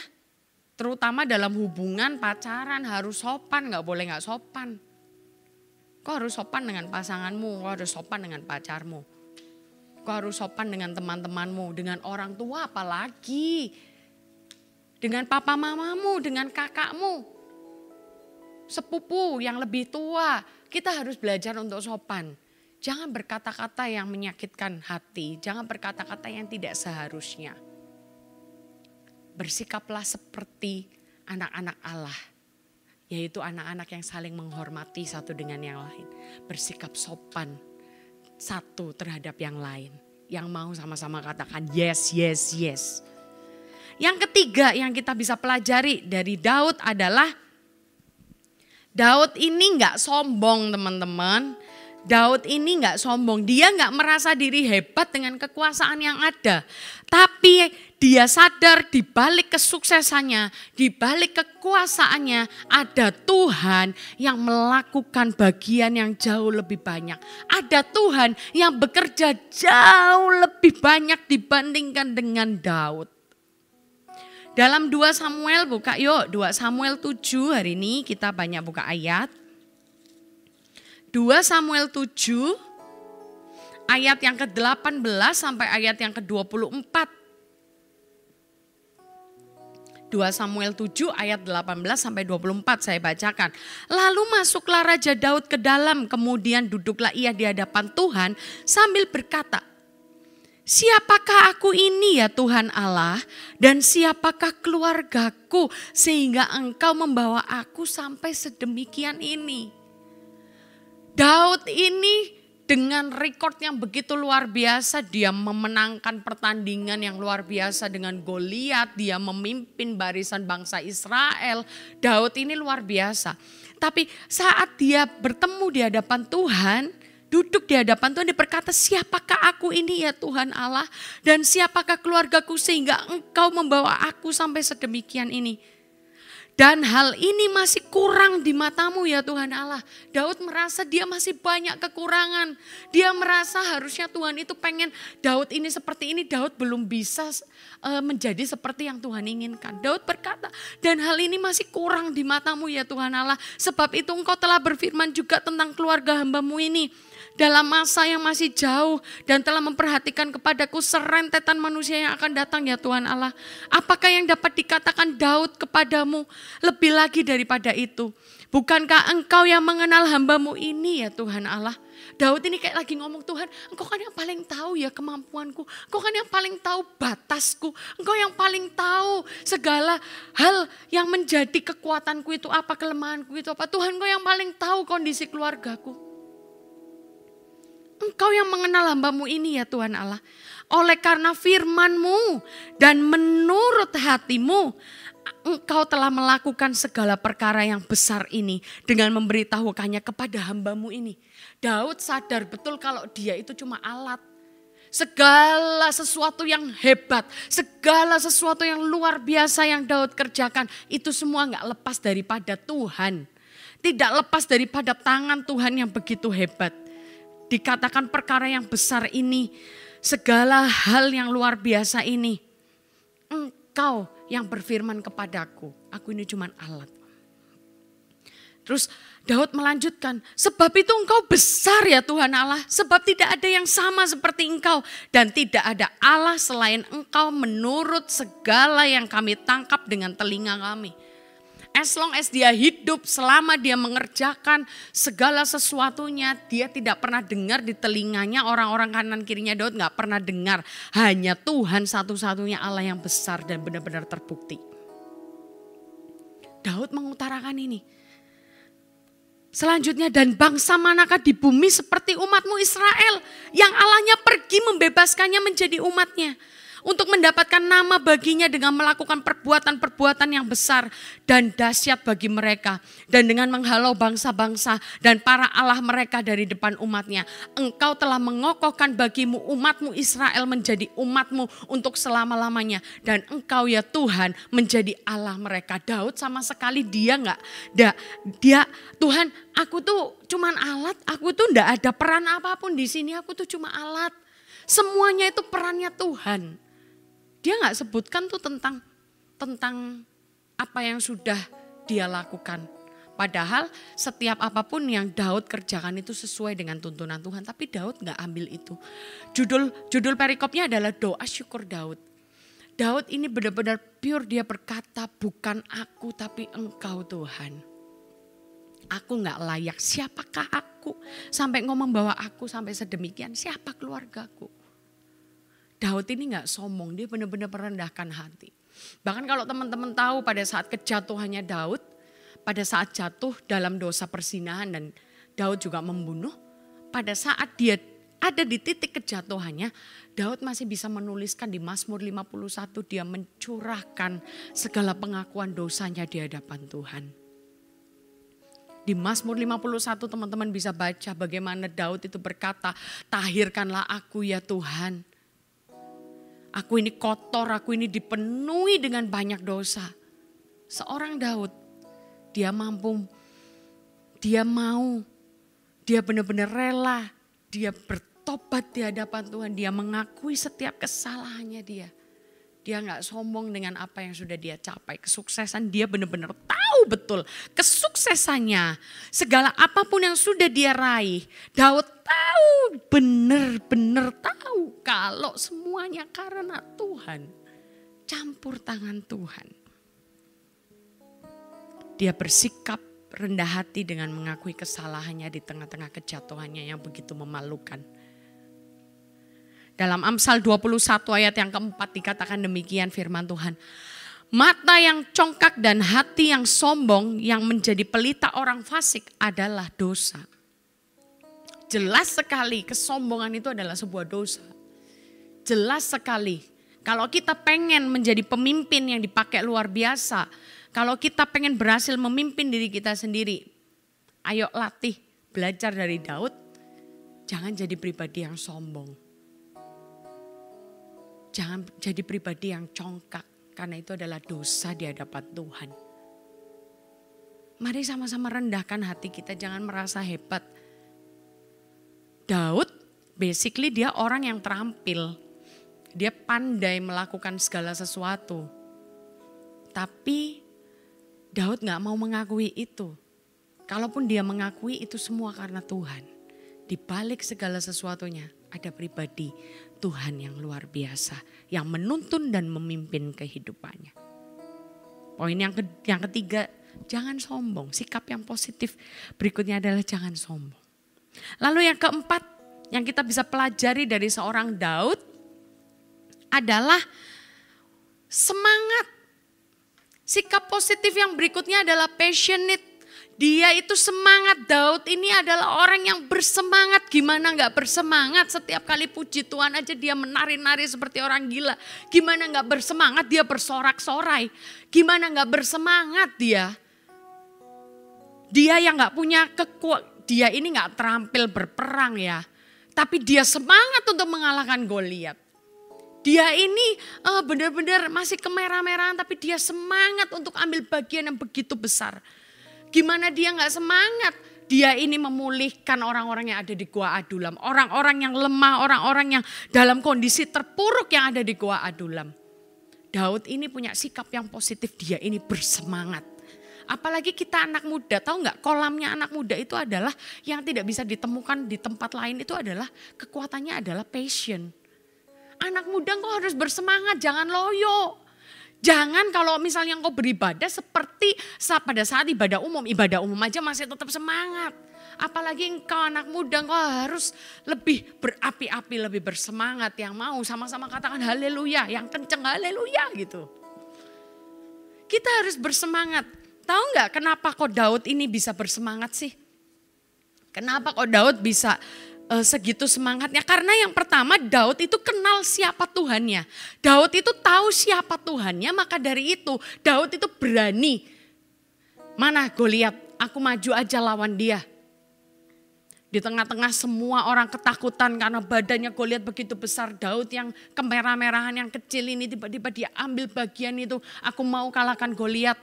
Speaker 1: Terutama dalam hubungan pacaran harus sopan, gak boleh gak sopan. Kau harus sopan dengan pasanganmu, kau harus sopan dengan pacarmu. Kau harus sopan dengan teman-temanmu, dengan orang tua apalagi. Dengan papa mamamu, dengan kakakmu. Sepupu yang lebih tua, kita harus belajar untuk sopan. Jangan berkata-kata yang menyakitkan hati, jangan berkata-kata yang tidak seharusnya. Bersikaplah seperti anak-anak Allah, yaitu anak-anak yang saling menghormati satu dengan yang lain. Bersikap sopan satu terhadap yang lain, yang mau sama-sama katakan yes, yes, yes. Yang ketiga yang kita bisa pelajari dari Daud adalah Daud ini gak sombong teman-teman. Daud ini gak sombong, dia gak merasa diri hebat dengan kekuasaan yang ada. Tapi dia sadar di balik kesuksesannya, di balik kekuasaannya ada Tuhan yang melakukan bagian yang jauh lebih banyak. Ada Tuhan yang bekerja jauh lebih banyak dibandingkan dengan Daud. Dalam 2 Samuel buka yuk, 2 Samuel 7 hari ini kita banyak buka ayat. 2 Samuel 7 ayat yang ke-18 sampai ayat yang ke-24. 2 Samuel 7 ayat 18 sampai 24 saya bacakan. Lalu masuklah Raja Daud ke dalam, kemudian duduklah ia di hadapan Tuhan sambil berkata, siapakah aku ini ya Tuhan Allah, dan siapakah keluargaku sehingga engkau membawa aku sampai sedemikian ini. Daud ini dengan rekor yang begitu luar biasa, dia memenangkan pertandingan yang luar biasa dengan Goliat, dia memimpin barisan bangsa Israel. Daud ini luar biasa. Tapi saat dia bertemu di hadapan Tuhan, duduk di hadapan Tuhan, dia berkata, siapakah aku ini ya Tuhan Allah, dan siapakah keluargaku sehingga engkau membawa aku sampai sedemikian ini. Dan hal ini masih kurang di matamu ya Tuhan Allah. Daud merasa dia masih banyak kekurangan. Dia merasa harusnya Tuhan itu pengen Daud ini seperti ini. Daud belum bisa menjadi seperti yang Tuhan inginkan. Daud berkata, dan hal ini masih kurang di matamu ya Tuhan Allah. Sebab itu engkau telah berfirman juga tentang keluarga hambamu ini. Dalam masa yang masih jauh dan telah memperhatikan kepadaku serentetan manusia yang akan datang ya Tuhan Allah. Apakah yang dapat dikatakan Daud kepadamu lebih lagi daripada itu? Bukankah engkau yang mengenal hambamu ini ya Tuhan Allah? Daud ini kayak lagi ngomong, Tuhan Engkau kan yang paling tahu ya kemampuanku. Engkau kan yang paling tahu batasku. Engkau yang paling tahu segala hal yang menjadi kekuatanku itu apa, kelemahanku itu apa. Tuhan Engkau yang paling tahu kondisi keluargaku. Engkau yang mengenal hamba-Mu ini ya Tuhan Allah. Oleh karena firman-Mu dan menurut hati-Mu, Engkau telah melakukan segala perkara yang besar ini dengan memberitahukannya kepada hamba-Mu ini. Daud sadar betul kalau dia itu cuma alat. Segala sesuatu yang hebat, segala sesuatu yang luar biasa yang Daud kerjakan, itu semua gak lepas daripada Tuhan. Tidak lepas daripada tangan Tuhan yang begitu hebat. Dikatakan perkara yang besar ini, segala hal yang luar biasa ini, Engkau yang berfirman kepadaku, aku ini cuma alat. Terus Daud melanjutkan, sebab itu Engkau besar ya Tuhan Allah, sebab tidak ada yang sama seperti Engkau dan tidak ada Allah selain Engkau menurut segala yang kami tangkap dengan telinga kami. As long as dia hidup, selama dia mengerjakan segala sesuatunya, dia tidak pernah dengar di telinganya orang-orang kanan kirinya Daud gak pernah dengar. Hanya Tuhan satu-satunya Allah yang besar dan benar-benar terbukti. Daud mengutarakan ini. Selanjutnya, dan bangsa manakah di bumi seperti umat-Mu Israel yang Allahnya pergi membebaskannya menjadi umatnya. Untuk mendapatkan nama baginya dengan melakukan perbuatan-perbuatan yang besar dan dahsyat bagi mereka. Dan dengan menghalau bangsa-bangsa dan para Allah mereka dari depan umatnya. Engkau telah mengokohkan bagimu umat-Mu Israel menjadi umat-Mu untuk selama-lamanya. Dan Engkau ya Tuhan menjadi Allah mereka. Daud sama sekali dia Tuhan aku tuh cuman alat, aku tuh enggak ada peran apapun di sini, aku tuh cuma alat. Semuanya itu perannya Tuhan. Dia gak sebutkan tuh tentang apa yang sudah dia lakukan. Padahal setiap apapun yang Daud kerjakan itu sesuai dengan tuntunan Tuhan. Tapi Daud gak ambil itu. Judul perikopnya adalah doa syukur Daud. Daud ini benar-benar pure, dia berkata bukan aku tapi Engkau Tuhan. Aku gak layak, siapakah aku? Sampai ngomong bahwa aku sampai sedemikian, siapa keluargaku? Daud ini gak sombong, dia benar-benar merendahkan hati. Bahkan kalau teman-teman tahu pada saat kejatuhannya Daud, pada saat jatuh dalam dosa perzinahan dan Daud juga membunuh, pada saat dia ada di titik kejatuhannya, Daud masih bisa menuliskan di Mazmur 51, dia mencurahkan segala pengakuan dosanya di hadapan Tuhan. Di Mazmur 51 teman-teman bisa baca bagaimana Daud itu berkata, tahirkanlah aku ya Tuhan. Aku ini kotor, aku ini dipenuhi dengan banyak dosa. Seorang Daud, dia mampu, dia mau, dia benar-benar rela, dia bertobat di hadapan Tuhan, dia mengakui setiap kesalahannya dia. Dia gak sombong dengan apa yang sudah dia capai, kesuksesan dia benar-benar tahu betul kesuksesannya. Segala apapun yang sudah dia raih, Daud tahu, benar-benar tahu kalau semuanya karena Tuhan. Campur tangan Tuhan. Dia bersikap rendah hati dengan mengakui kesalahannya di tengah-tengah kejatuhannya yang begitu memalukan. Dalam Amsal 21 ayat yang keempat dikatakan demikian firman Tuhan. Mata yang congkak dan hati yang sombong yang menjadi pelita orang fasik adalah dosa. Jelas sekali kesombongan itu adalah sebuah dosa. Jelas sekali. Kalau kita pengen menjadi pemimpin yang dipakai luar biasa. Kalau kita pengen berhasil memimpin diri kita sendiri. Ayo latih, belajar dari Daud. Jangan jadi pribadi yang sombong. Jangan jadi pribadi yang congkak. Karena itu adalah dosa di hadapan Tuhan. Mari sama-sama rendahkan hati kita. Jangan merasa hebat. Daud basically dia orang yang terampil. Dia pandai melakukan segala sesuatu. Tapi Daud gak mau mengakui itu. Kalaupun dia mengakui itu semua karena Tuhan. Di balik segala sesuatunya ada pribadi Tuhan yang luar biasa. Yang menuntun dan memimpin kehidupannya. Poin yang ketiga, jangan sombong. Sikap yang positif berikutnya adalah jangan sombong. Lalu yang keempat yang kita bisa pelajari dari seorang Daud adalah semangat. Sikap positif yang berikutnya adalah passionate. Dia itu semangat. Daud ini adalah orang yang bersemangat. Gimana gak bersemangat? Setiap kali puji Tuhan aja dia menari-nari seperti orang gila. Gimana gak bersemangat? Dia bersorak-sorai. Gimana gak bersemangat dia? Dia yang gak punya kekuatan. Dia ini gak terampil berperang ya. Tapi dia semangat untuk mengalahkan Goliat. Dia ini benar-benar masih kemerah-merahan. Tapi dia semangat untuk ambil bagian yang begitu besar. Gimana dia gak semangat? Dia ini memulihkan orang-orang yang ada di Gua Adulam. Orang-orang yang lemah, orang-orang yang dalam kondisi terpuruk yang ada di Gua Adulam. Daud ini punya sikap yang positif, dia ini bersemangat. Apalagi kita anak muda, tahu gak kolamnya anak muda itu adalah yang tidak bisa ditemukan di tempat lain itu adalah kekuatannya adalah passion. Anak muda kok harus bersemangat, jangan loyo. Jangan kalau misalnya engkau beribadah seperti pada saat ibadah umum aja masih tetap semangat. Apalagi engkau anak muda, engkau harus lebih berapi-api, lebih bersemangat. Yang mau sama-sama katakan haleluya, yang kenceng haleluya gitu. Kita harus bersemangat. Tahu nggak kenapa kok Daud ini bisa bersemangat sih? Kenapa kok Daud bisa segitu semangatnya? Karena yang pertama Daud itu kenal siapa Tuhannya. Daud itu tahu siapa Tuhannya, maka dari itu Daud itu berani. Mana Goliat, aku maju aja lawan dia. Di tengah-tengah semua orang ketakutan karena badannya Goliat begitu besar. Daud yang kemerah-merahan yang kecil ini tiba-tiba dia ambil bagian itu. Aku mau kalahkan Goliat.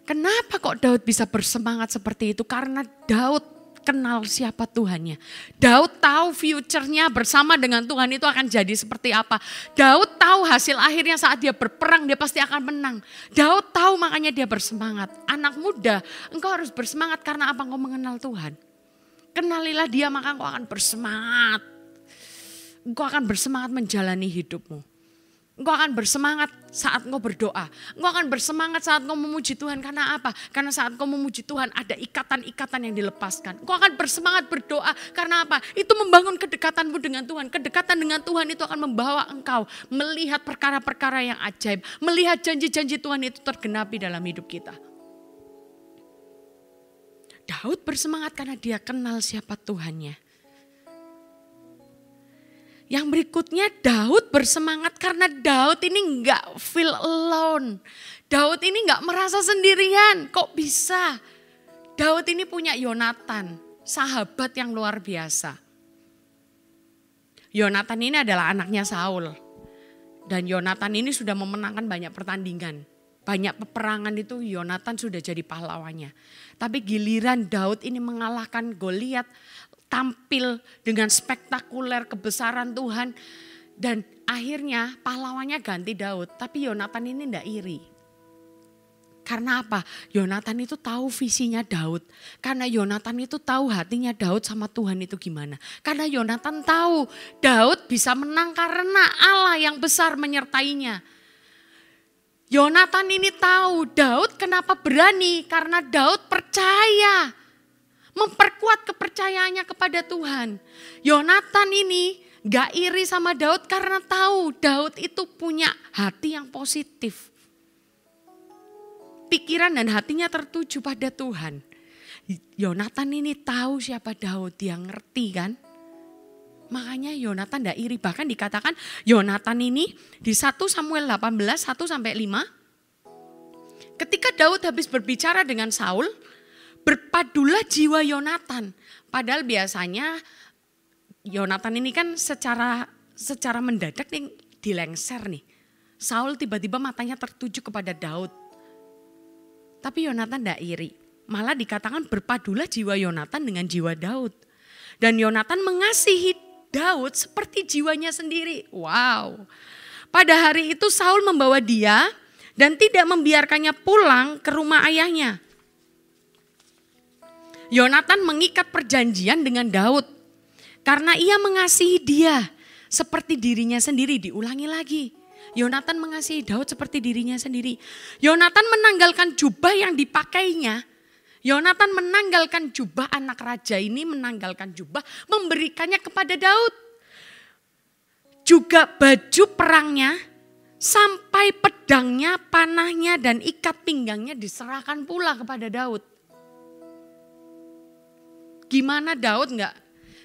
Speaker 1: Kenapa kok Daud bisa bersemangat seperti itu? Karena Daud kenal siapa Tuhannya. Daud tahu future-nya bersama dengan Tuhan itu akan jadi seperti apa. Daud tahu hasil akhirnya saat dia berperang dia pasti akan menang. Daud tahu makanya dia bersemangat. Anak muda, engkau harus bersemangat karena apa? Engkau mengenal Tuhan. Kenalilah dia maka engkau akan bersemangat. Engkau akan bersemangat menjalani hidupmu. Engkau akan bersemangat saat engkau berdoa. Engkau akan bersemangat saat engkau memuji Tuhan. Karena apa? Karena saat engkau memuji Tuhan ada ikatan-ikatan yang dilepaskan. Engkau akan bersemangat berdoa. Karena apa? Itu membangun kedekatanmu dengan Tuhan. Kedekatan dengan Tuhan itu akan membawa engkau melihat perkara-perkara yang ajaib. Melihat janji-janji Tuhan itu tergenapi dalam hidup kita. Daud bersemangat karena dia kenal siapa Tuhannya. Yang berikutnya Daud bersemangat karena Daud ini enggak feel alone. Daud ini enggak merasa sendirian. Kok bisa? Daud ini punya Yonatan, sahabat yang luar biasa. Yonatan ini adalah anaknya Saul. Dan Yonatan ini sudah memenangkan banyak pertandingan. Banyak peperangan itu Yonatan sudah jadi pahlawannya. Tapi giliran Daud ini mengalahkan Goliat, tampil dengan spektakuler kebesaran Tuhan. Dan akhirnya pahlawannya ganti Daud. Tapi Yonatan ini tidak iri. Karena apa? Yonatan itu tahu visinya Daud. Karena Yonatan itu tahu hatinya Daud sama Tuhan itu gimana. Karena Yonatan tahu Daud bisa menang karena Allah yang besar menyertainya. Yonatan ini tahu Daud kenapa berani. Karena Daud percaya. Memperkuat kepercayaannya kepada Tuhan. Yonatan ini gak iri sama Daud karena tahu Daud itu punya hati yang positif. Pikiran dan hatinya tertuju pada Tuhan. Yonatan ini tahu siapa Daud, dia ngerti kan. Makanya Yonatan gak iri. Bahkan dikatakan Yonatan ini di 1 Samuel 18, 1-5. Ketika Daud habis berbicara dengan Saul, berpadulah jiwa Yonatan. Padahal biasanya Yonatan ini kan secara mendadak nih dilengser nih. Saul tiba-tiba matanya tertuju kepada Daud. Tapi Yonatan tidak iri. Malah dikatakan berpadulah jiwa Yonatan dengan jiwa Daud. Dan Yonatan mengasihi Daud seperti jiwanya sendiri. Wow. Pada hari itu Saul membawa dia dan tidak membiarkannya pulang ke rumah ayahnya. Yonatan mengikat perjanjian dengan Daud. Karena ia mengasihi dia seperti dirinya sendiri. Diulangi lagi. Yonatan mengasihi Daud seperti dirinya sendiri. Yonatan menanggalkan jubah yang dipakainya. Yonatan menanggalkan jubah, anak raja ini menanggalkan jubah, memberikannya kepada Daud. Juga baju perangnya, sampai pedangnya, panahnya, dan ikat pinggangnya diserahkan pula kepada Daud. Gimana Daud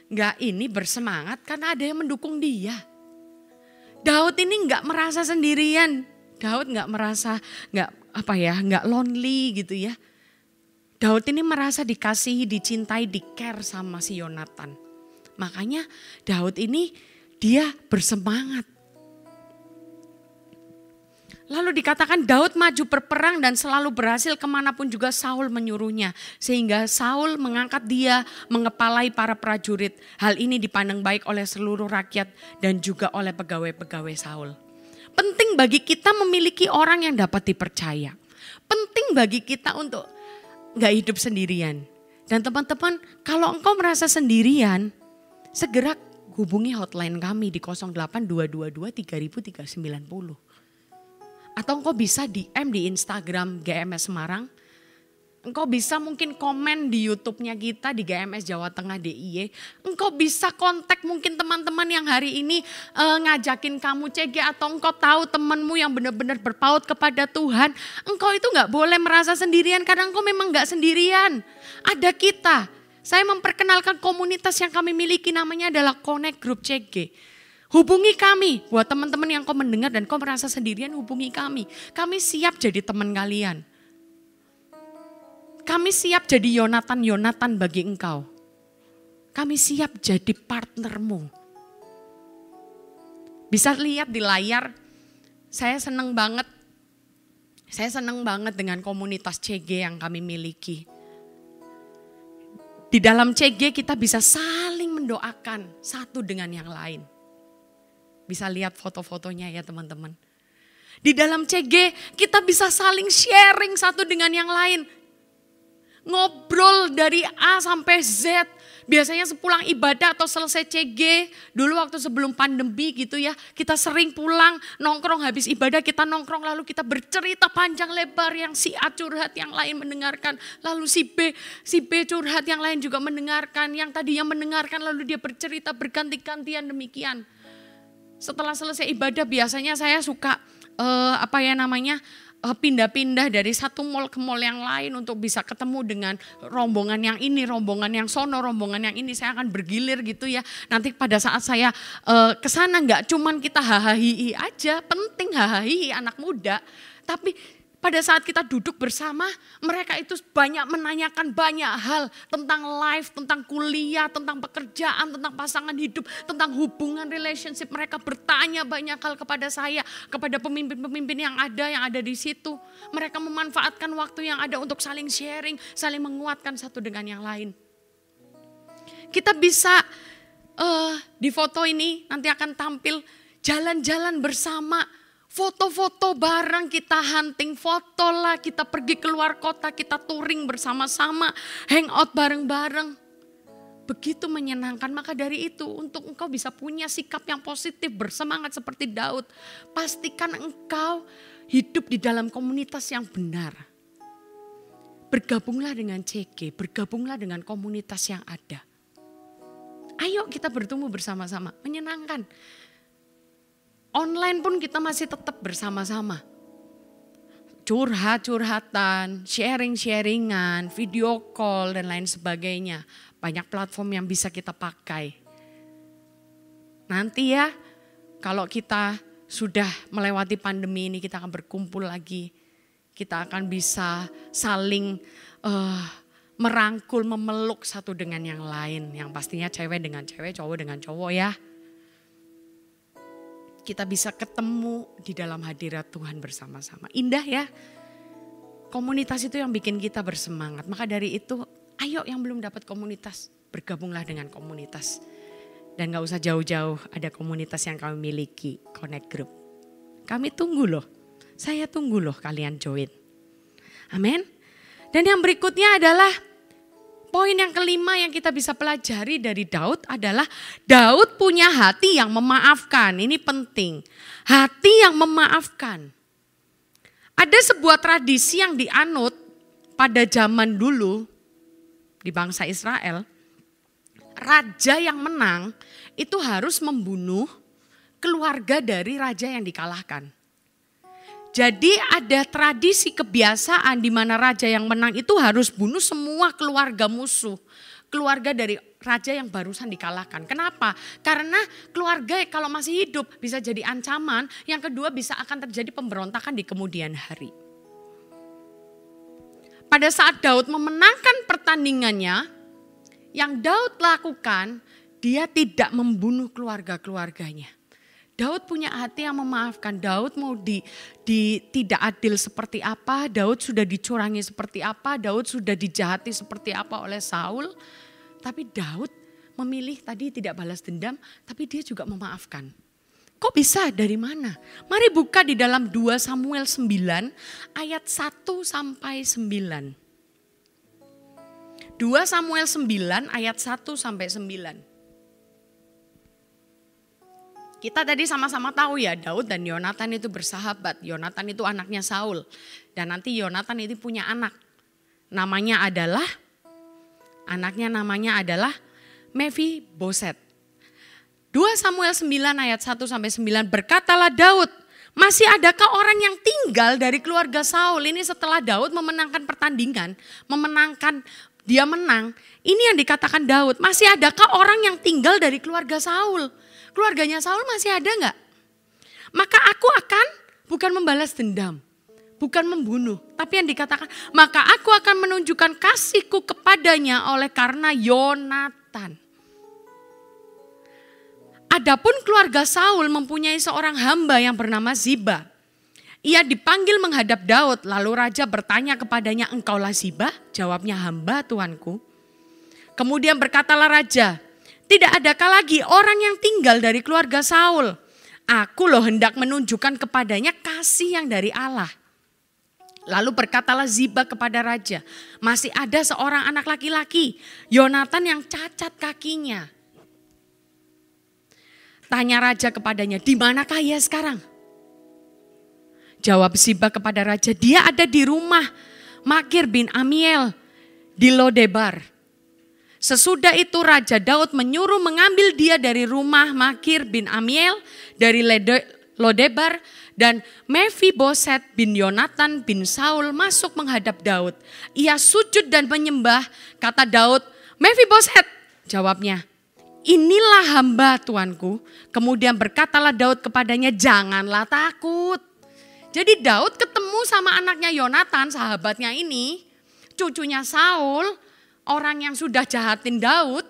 Speaker 1: nggak ini bersemangat karena ada yang mendukung dia. Daud ini nggak merasa sendirian. Daud nggak merasa nggak lonely gitu ya. Daud ini merasa dikasihi, dicintai, di-care sama si Yonatan. Makanya Daud ini dia bersemangat. Lalu dikatakan Daud maju berperang dan selalu berhasil kemanapun juga Saul menyuruhnya. Sehingga Saul mengangkat dia mengepalai para prajurit. Hal ini dipandang baik oleh seluruh rakyat dan juga oleh pegawai-pegawai Saul. Penting bagi kita memiliki orang yang dapat dipercaya. Penting bagi kita untuk gak hidup sendirian. Dan teman-teman, kalau engkau merasa sendirian, segera hubungi hotline kami di 08222 3390. Atau engkau bisa DM di Instagram GMS Semarang. Engkau bisa mungkin komen di YouTube-nya kita di GMS Jawa Tengah DIY. Engkau bisa kontak mungkin teman-teman yang hari ini ngajakin kamu CG, atau engkau tahu temanmu yang benar-benar berpaut kepada Tuhan. Engkau itu gak boleh merasa sendirian karena engkau memang gak sendirian. Ada kita. Saya memperkenalkan komunitas yang kami miliki, namanya adalah Connect Group CG. Hubungi kami, buat teman-teman yang kau mendengar dan kau merasa sendirian, hubungi kami. Kami siap jadi teman kalian. Kami siap jadi Yonatan bagi engkau. Kami siap jadi partnermu. Bisa lihat di layar, saya senang banget dengan komunitas CG yang kami miliki. Di dalam CG kita bisa saling mendoakan satu dengan yang lain. Bisa lihat foto-fotonya ya teman-teman. Di dalam CG kita bisa saling sharing satu dengan yang lain. Ngobrol dari A sampai Z. Biasanya sepulang ibadah atau selesai CG, dulu waktu sebelum pandemi gitu ya, kita sering pulang nongkrong, habis ibadah kita nongkrong, lalu kita bercerita panjang lebar, yang si A curhat yang lain mendengarkan, lalu si B curhat yang lain juga mendengarkan, yang tadinya mendengarkan lalu dia bercerita berganti-gantian demikian. Setelah selesai ibadah biasanya saya suka pindah-pindah dari satu mall ke mall yang lain untuk bisa ketemu dengan rombongan yang ini, rombongan yang sono, rombongan yang ini. Saya akan bergilir gitu ya. Nanti pada saat saya kesana nggak cuman kita hahaha aja, penting hahaha anak muda, tapi pada saat kita duduk bersama, mereka itu banyak menanyakan banyak hal tentang life, tentang kuliah, tentang pekerjaan, tentang pasangan hidup, tentang hubungan relationship. Mereka bertanya banyak hal kepada saya, kepada pemimpin-pemimpin yang ada di situ. Mereka memanfaatkan waktu yang ada untuk saling sharing, saling menguatkan satu dengan yang lain. Kita bisa di foto ini nanti akan tampil jalan-jalan bersama. Foto-foto bareng, kita hunting foto lah, kita pergi keluar kota, kita touring bersama-sama, hangout bareng-bareng. Begitu menyenangkan, maka dari itu untuk engkau bisa punya sikap yang positif, bersemangat seperti Daud. Pastikan engkau hidup di dalam komunitas yang benar. Bergabunglah dengan CG, bergabunglah dengan komunitas yang ada. Ayo kita bertumbuh bersama-sama, menyenangkan. Online pun kita masih tetap bersama-sama. Curhat-curhatan, sharing-sharingan, video call dan lain sebagainya. Banyak platform yang bisa kita pakai. Nanti ya, kalau kita sudah melewati pandemi ini, kita akan berkumpul lagi. Kita akan bisa saling merangkul, memeluk satu dengan yang lain. Yang pastinya cewek dengan cewek, cowok dengan cowok ya. Kita bisa ketemu di dalam hadirat Tuhan bersama-sama. Indah ya. Komunitas itu yang bikin kita bersemangat. Maka dari itu, ayo yang belum dapat komunitas, bergabunglah dengan komunitas. Dan gak usah jauh-jauh, ada komunitas yang kami miliki, Connect Group. Kami tunggu loh, saya tunggu loh kalian join. Amin. Dan yang berikutnya adalah poin yang kelima yang kita bisa pelajari dari Daud adalah Daud punya hati yang memaafkan. Ini penting. Hati yang memaafkan. Ada sebuah tradisi yang dianut pada zaman dulu di bangsa Israel, raja yang menang itu harus membunuh keluarga dari raja yang dikalahkan. Jadi ada tradisi kebiasaan di mana raja yang menang itu harus bunuh semua keluarga musuh. Keluarga dari raja yang barusan dikalahkan. Kenapa? Karena keluarga kalau masih hidup bisa jadi ancaman. Yang kedua bisa akan terjadi pemberontakan di kemudian hari. Pada saat Daud memenangkan pertandingannya, yang Daud lakukan, dia tidak membunuh keluarga-keluarganya. Daud punya hati yang memaafkan. Daud mau tidak adil seperti apa, Daud sudah dicurangi seperti apa, Daud sudah dijahati seperti apa oleh Saul. Tapi Daud memilih tadi tidak balas dendam, tapi dia juga memaafkan. Kok bisa? Dari mana? Mari buka di dalam 2 Samuel 9 ayat 1 sampai 9. 2 Samuel 9 ayat 1 sampai 9. Kita tadi sama-sama tahu ya, Daud dan Yonatan itu bersahabat. Yonatan itu anaknya Saul. Dan nanti Yonatan itu punya anak. Anaknya namanya adalah Mephiboset. 2 Samuel 9 ayat 1 sampai 9, berkatalah Daud, masih adakah orang yang tinggal dari keluarga Saul? Ini setelah Daud memenangkan pertandingan, dia menang. Ini yang dikatakan Daud, masih adakah orang yang tinggal dari keluarga Saul? Keluarganya Saul masih ada enggak? Maka aku akan bukan membalas dendam, bukan membunuh. Tapi yang dikatakan, maka aku akan menunjukkan kasihku kepadanya oleh karena Yonatan. Adapun keluarga Saul mempunyai seorang hamba yang bernama Ziba. Ia dipanggil menghadap Daud, lalu raja bertanya kepadanya, engkaulah Ziba? Jawabnya, hamba tuanku. Kemudian berkatalah raja, tidak adakah lagi orang yang tinggal dari keluarga Saul? Aku loh hendak menunjukkan kepadanya kasih yang dari Allah. Lalu berkatalah Ziba kepada raja, masih ada seorang anak laki-laki, Yonatan yang cacat kakinya. Tanya raja kepadanya, di manakah ia sekarang? Jawab Ziba kepada raja, dia ada di rumah Makir bin Amiel di Lodebar. Sesudah itu Raja Daud menyuruh mengambil dia dari rumah Makir bin Amiel dari Lodebar, dan Mephiboset bin Yonatan bin Saul masuk menghadap Daud. Ia sujud dan menyembah. Kata Daud, Mephiboset, jawabnya, inilah hamba tuanku. Kemudian berkatalah Daud kepadanya, janganlah takut. Jadi Daud ketemu sama anaknya Yonatan, sahabatnya ini, cucunya Saul, orang yang sudah jahatin Daud,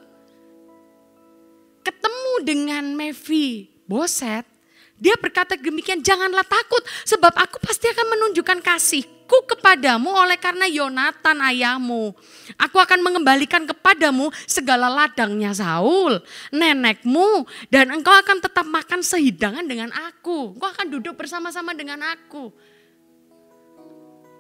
Speaker 1: ketemu dengan Mephiboset, dia berkata demikian, janganlah takut sebab aku pasti akan menunjukkan kasihku kepadamu oleh karena Yonatan ayahmu. Aku akan mengembalikan kepadamu segala ladangnya Saul, nenekmu, dan engkau akan tetap makan sehidangan dengan aku. Engkau akan duduk bersama-sama dengan aku.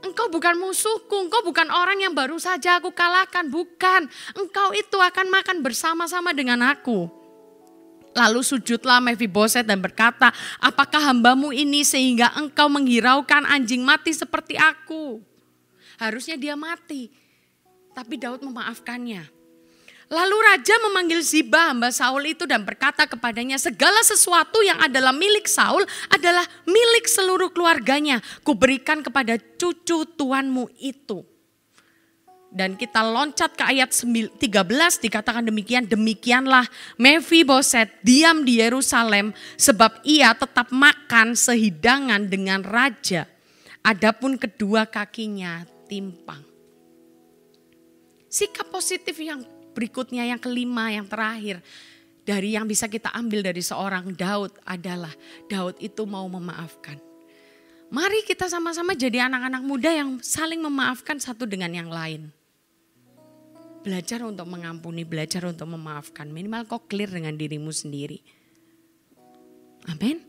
Speaker 1: Engkau bukan musuhku, engkau bukan orang yang baru saja aku kalahkan, bukan. Engkau itu akan makan bersama-sama dengan aku. Lalu sujudlah Mephiboset dan berkata, apakah hambamu ini sehingga engkau menghiraukan anjing mati seperti aku? Harusnya dia mati, tapi Daud memaafkannya. Lalu raja memanggil Ziba hamba Saul itu dan berkata kepadanya, segala sesuatu yang adalah milik Saul adalah milik seluruh keluarganya. Kuberikan kepada cucu tuanmu itu. Dan kita loncat ke ayat 13, dikatakan demikian, demikianlah Mephiboset diam di Yerusalem sebab ia tetap makan sehidangan dengan raja. Adapun kedua kakinya timpang. Sikap positif yang berikutnya, yang kelima, yang terakhir, dari yang bisa kita ambil dari seorang Daud adalah Daud itu mau memaafkan. Mari kita sama-sama jadi anak-anak muda yang saling memaafkan satu dengan yang lain. Belajar untuk mengampuni, belajar untuk memaafkan. Minimal kau clear dengan dirimu sendiri. Amin.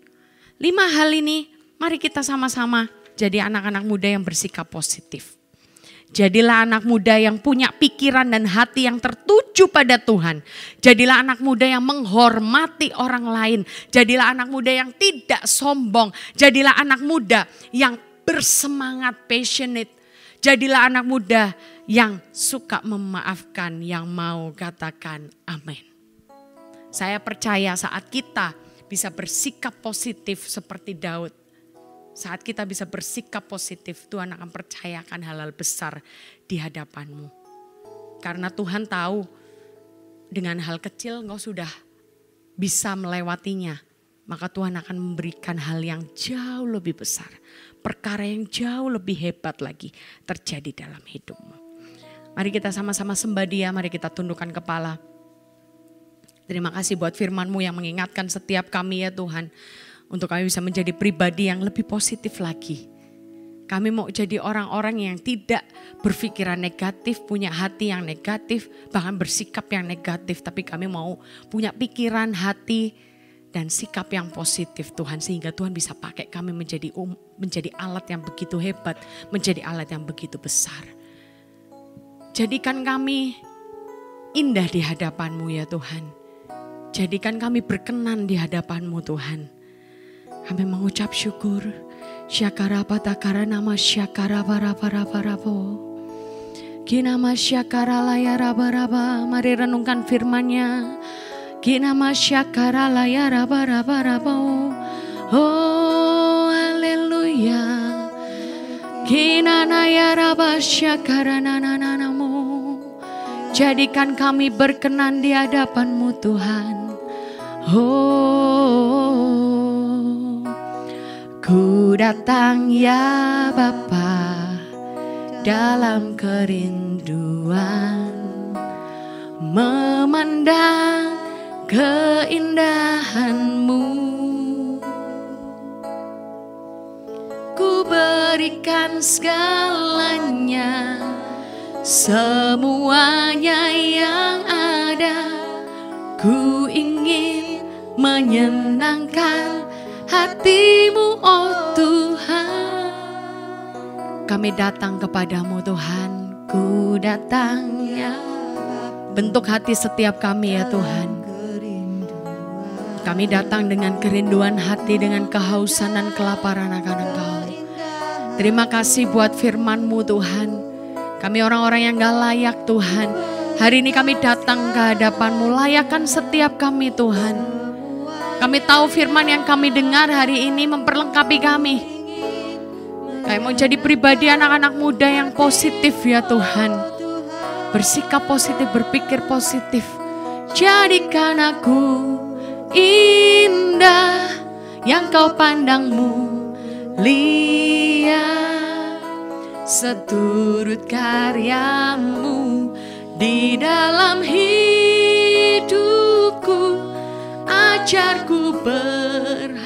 Speaker 1: 5 hal ini mari kita sama-sama jadi anak-anak muda yang bersikap positif. Jadilah anak muda yang punya pikiran dan hati yang tertuju pada Tuhan. Jadilah anak muda yang menghormati orang lain. Jadilah anak muda yang tidak sombong. Jadilah anak muda yang bersemangat, passionate. Jadilah anak muda yang suka memaafkan, yang mau katakan amin. Saya percaya saat kita bisa bersikap positif seperti Daud. Saat kita bisa bersikap positif, Tuhan akan percayakan hal-hal besar di hadapanmu. Karena Tuhan tahu dengan hal kecil engkau sudah bisa melewatinya. Maka Tuhan akan memberikan hal yang jauh lebih besar. Perkara yang jauh lebih hebat lagi terjadi dalam hidupmu. Mari kita sama-sama sembah Dia, mari kita tundukkan kepala. Terima kasih buat firman-Mu yang mengingatkan setiap kami ya Tuhan. Untuk kami bisa menjadi pribadi yang lebih positif lagi. Kami mau jadi orang-orang yang tidak berpikiran negatif, punya hati yang negatif, bahkan bersikap yang negatif. Tapi kami mau punya pikiran, hati, dan sikap yang positif Tuhan. Sehingga Tuhan bisa pakai kami menjadi alat yang begitu hebat, menjadi alat yang begitu besar. Jadikan kami indah di hadapan-Mu ya Tuhan. Jadikan kami berkenan di hadapan-Mu Tuhan. Kami mengucap syukur. Syakara patakara nama syakara para-para-para-po. Kinama syakara layara baraba. Mari renungkan firman-Nya. Kinama syakara layara bara-bara-po. Oh haleluya. Kinana yaraba syakara nanananamu. Jadikan kami berkenan di hadapan-Mu Tuhan. Oh, ku datang ya Bapa dalam kerinduan, memandang keindahan-Mu. Ku berikan segalanya, semuanya yang ada. Ku ingin menyenangkan hati-Mu oh Tuhan. Kami datang kepada-Mu Tuhan. Ku datang ya. Bentuk hati setiap kami ya Tuhan. Kami datang dengan kerinduan hati, dengan kehausan dan kelaparan akan Engkau. Terima kasih buat firman-Mu Tuhan. Kami orang-orang yang gak layak Tuhan. Hari ini kami datang ke hadapan-Mu. Layakkan setiap kami Tuhan. Kami tahu firman yang kami dengar hari ini memperlengkapi kami. Kami mau jadi pribadi anak-anak muda yang positif ya Tuhan. Bersikap positif, berpikir positif. Jadikan aku indah yang Kau pandang mulia, seturut karya-Mu di dalam hidupku. Ajarku berharap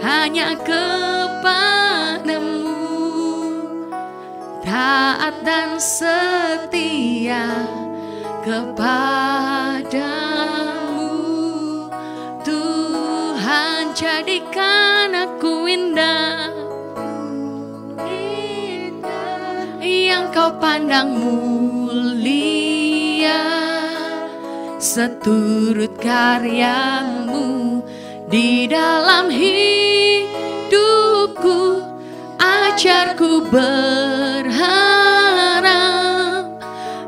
Speaker 1: hanya kepada-Mu, taat dan setia kepada-Mu. Tuhan jadikan aku indah yang Kau pandang mulia, seturut karya-Mu di dalam hidupku. Ajarku berharap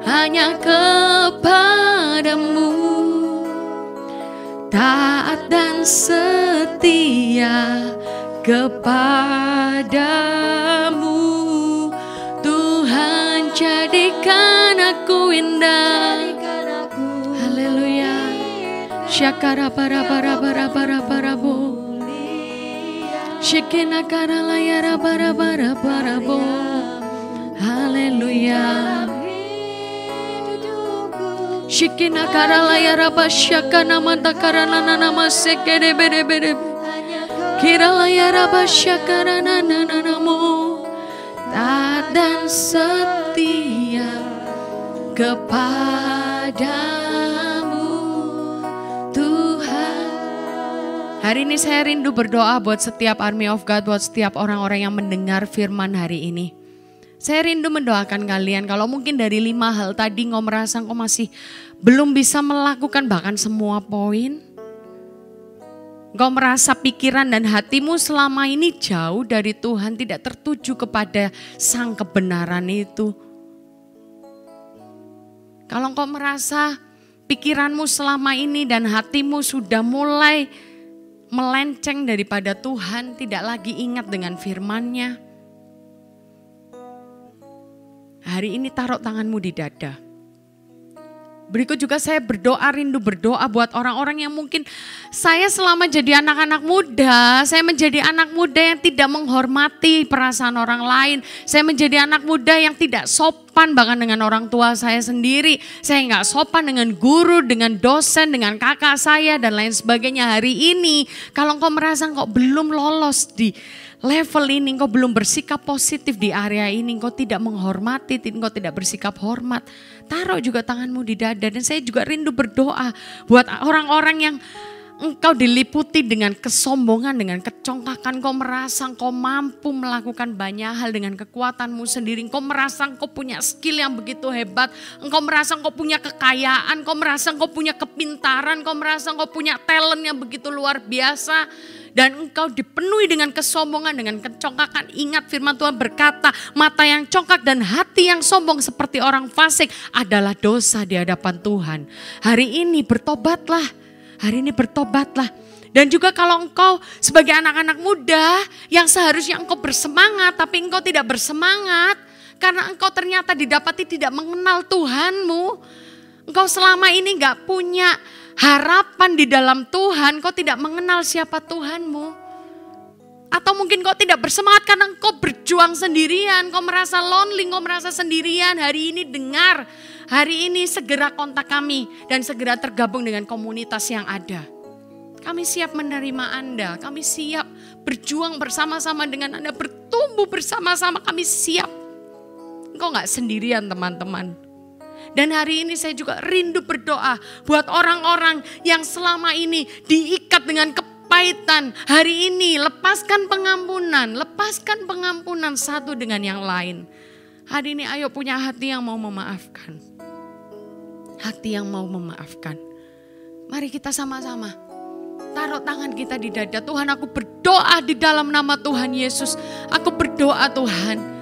Speaker 1: hanya kepada-Mu, taat dan setia kepada-Mu. Tuhan jadikan aku indah. Haleluya. Syakara para-para-para-para-para-bo. Shekena karala yara bara-bara-bara-bo. Haleluya. Shekena karala yara basyaka namanta karana nama sekere bere-bere. Kirala yara basyaka nananamo. Taat dan setia kepada-Mu Tuhan. Hari ini saya rindu berdoa buat setiap Army of God, buat setiap orang-orang yang mendengar firman hari ini. Saya rindu mendoakan kalian, kalau mungkin dari 5 hal tadi engkau merasa engkau masih belum bisa melakukan bahkan semua poin. Engkau merasa pikiran dan hatimu selama ini jauh dari Tuhan, tidak tertuju kepada sang kebenaran itu. Kalau engkau merasa pikiranmu selama ini dan hatimu sudah mulai melenceng daripada Tuhan, tidak lagi ingat dengan firman-Nya. Hari ini taruh tanganmu di dada. Berikut juga saya berdoa, rindu berdoa buat orang-orang yang mungkin saya selama jadi anak-anak muda, saya menjadi anak muda yang tidak menghormati perasaan orang lain. Saya menjadi anak muda yang tidak sopan bahkan dengan orang tua saya sendiri. Saya nggak sopan dengan guru, dengan dosen, dengan kakak saya dan lain sebagainya. Hari ini kalau engkau merasa engkau belum lolos di level ini, engkau belum bersikap positif di area ini, engkau tidak menghormati, engkau tidak bersikap hormat, taruh juga tanganmu di dada. Dan saya juga rindu berdoa buat orang-orang yang engkau diliputi dengan kesombongan, dengan kecongkakan, engkau merasa engkau mampu melakukan banyak hal dengan kekuatanmu sendiri, engkau merasa engkau punya skill yang begitu hebat, engkau merasa engkau punya kekayaan, engkau merasa engkau punya kepintaran, engkau merasa engkau punya talent yang begitu luar biasa. Dan engkau dipenuhi dengan kesombongan, dengan kecongkakan. Ingat firman Tuhan berkata, mata yang congkak dan hati yang sombong seperti orang fasik adalah dosa di hadapan Tuhan. Hari ini bertobatlah, hari ini bertobatlah. Dan juga kalau engkau sebagai anak-anak muda yang seharusnya engkau bersemangat, tapi engkau tidak bersemangat karena engkau ternyata didapati tidak mengenal Tuhanmu. Engkau selama ini gak punya harapan di dalam Tuhan, kau tidak mengenal siapa Tuhanmu. Atau mungkin kau tidak bersemangat karena kau berjuang sendirian, kau merasa lonely, kau merasa sendirian. Hari ini dengar, hari ini segera kontak kami dan segera tergabung dengan komunitas yang ada. Kami siap menerima Anda, kami siap berjuang bersama-sama dengan Anda, bertumbuh bersama-sama, kami siap. Engkau gak sendirian teman-teman. Dan hari ini saya juga rindu berdoa buat orang-orang yang selama ini diikat dengan kepahitan. Hari ini lepaskan pengampunan satu dengan yang lain. Hari ini ayo punya hati yang mau memaafkan. Hati yang mau memaafkan. Mari kita sama-sama taruh tangan kita di dada. Tuhan, aku berdoa di dalam nama Tuhan Yesus. Aku berdoa Tuhan.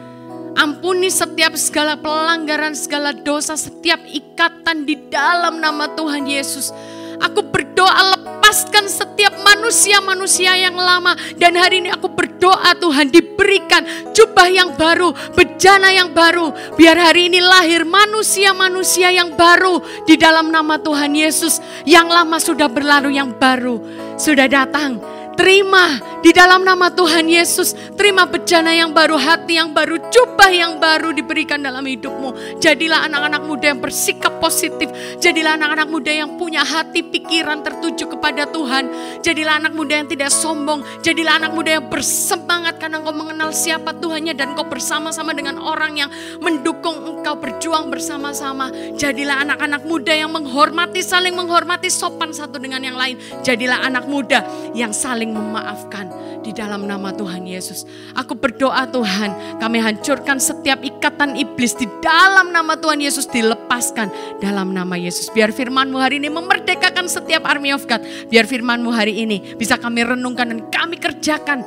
Speaker 1: Ampuni setiap segala pelanggaran, segala dosa, setiap ikatan di dalam nama Tuhan Yesus. Aku berdoa lepaskan setiap manusia-manusia yang lama. Dan hari ini aku berdoa Tuhan diberikan jubah yang baru, bejana yang baru. Biar hari ini lahir manusia-manusia yang baru di dalam nama Tuhan Yesus. Yang lama sudah berlalu, yang baru sudah datang. Terima di dalam nama Tuhan Yesus. Terima bejana yang baru, hati yang baru, jubah yang baru diberikan dalam hidupmu. Jadilah anak-anak muda yang bersikap positif. Jadilah anak-anak muda yang punya hati pikiran tertuju kepada Tuhan. Jadilah anak muda yang tidak sombong. Jadilah anak muda yang bersemangat karena engkau mengenal siapa Tuhannya. Dan engkau bersama-sama dengan orang yang mendukung engkau berjuang bersama-sama. Jadilah anak-anak muda yang menghormati, saling menghormati, sopan satu dengan yang lain. Jadilah anak muda yang saling memaafkan di dalam nama Tuhan Yesus. Aku berdoa Tuhan, kami hancurkan setiap ikatan iblis di dalam nama Tuhan Yesus, dilepaskan dalam nama Yesus. Biar firman-Mu hari ini memerdekakan setiap army of God. Biar firman-Mu hari ini bisa kami renungkan dan kami kerjakan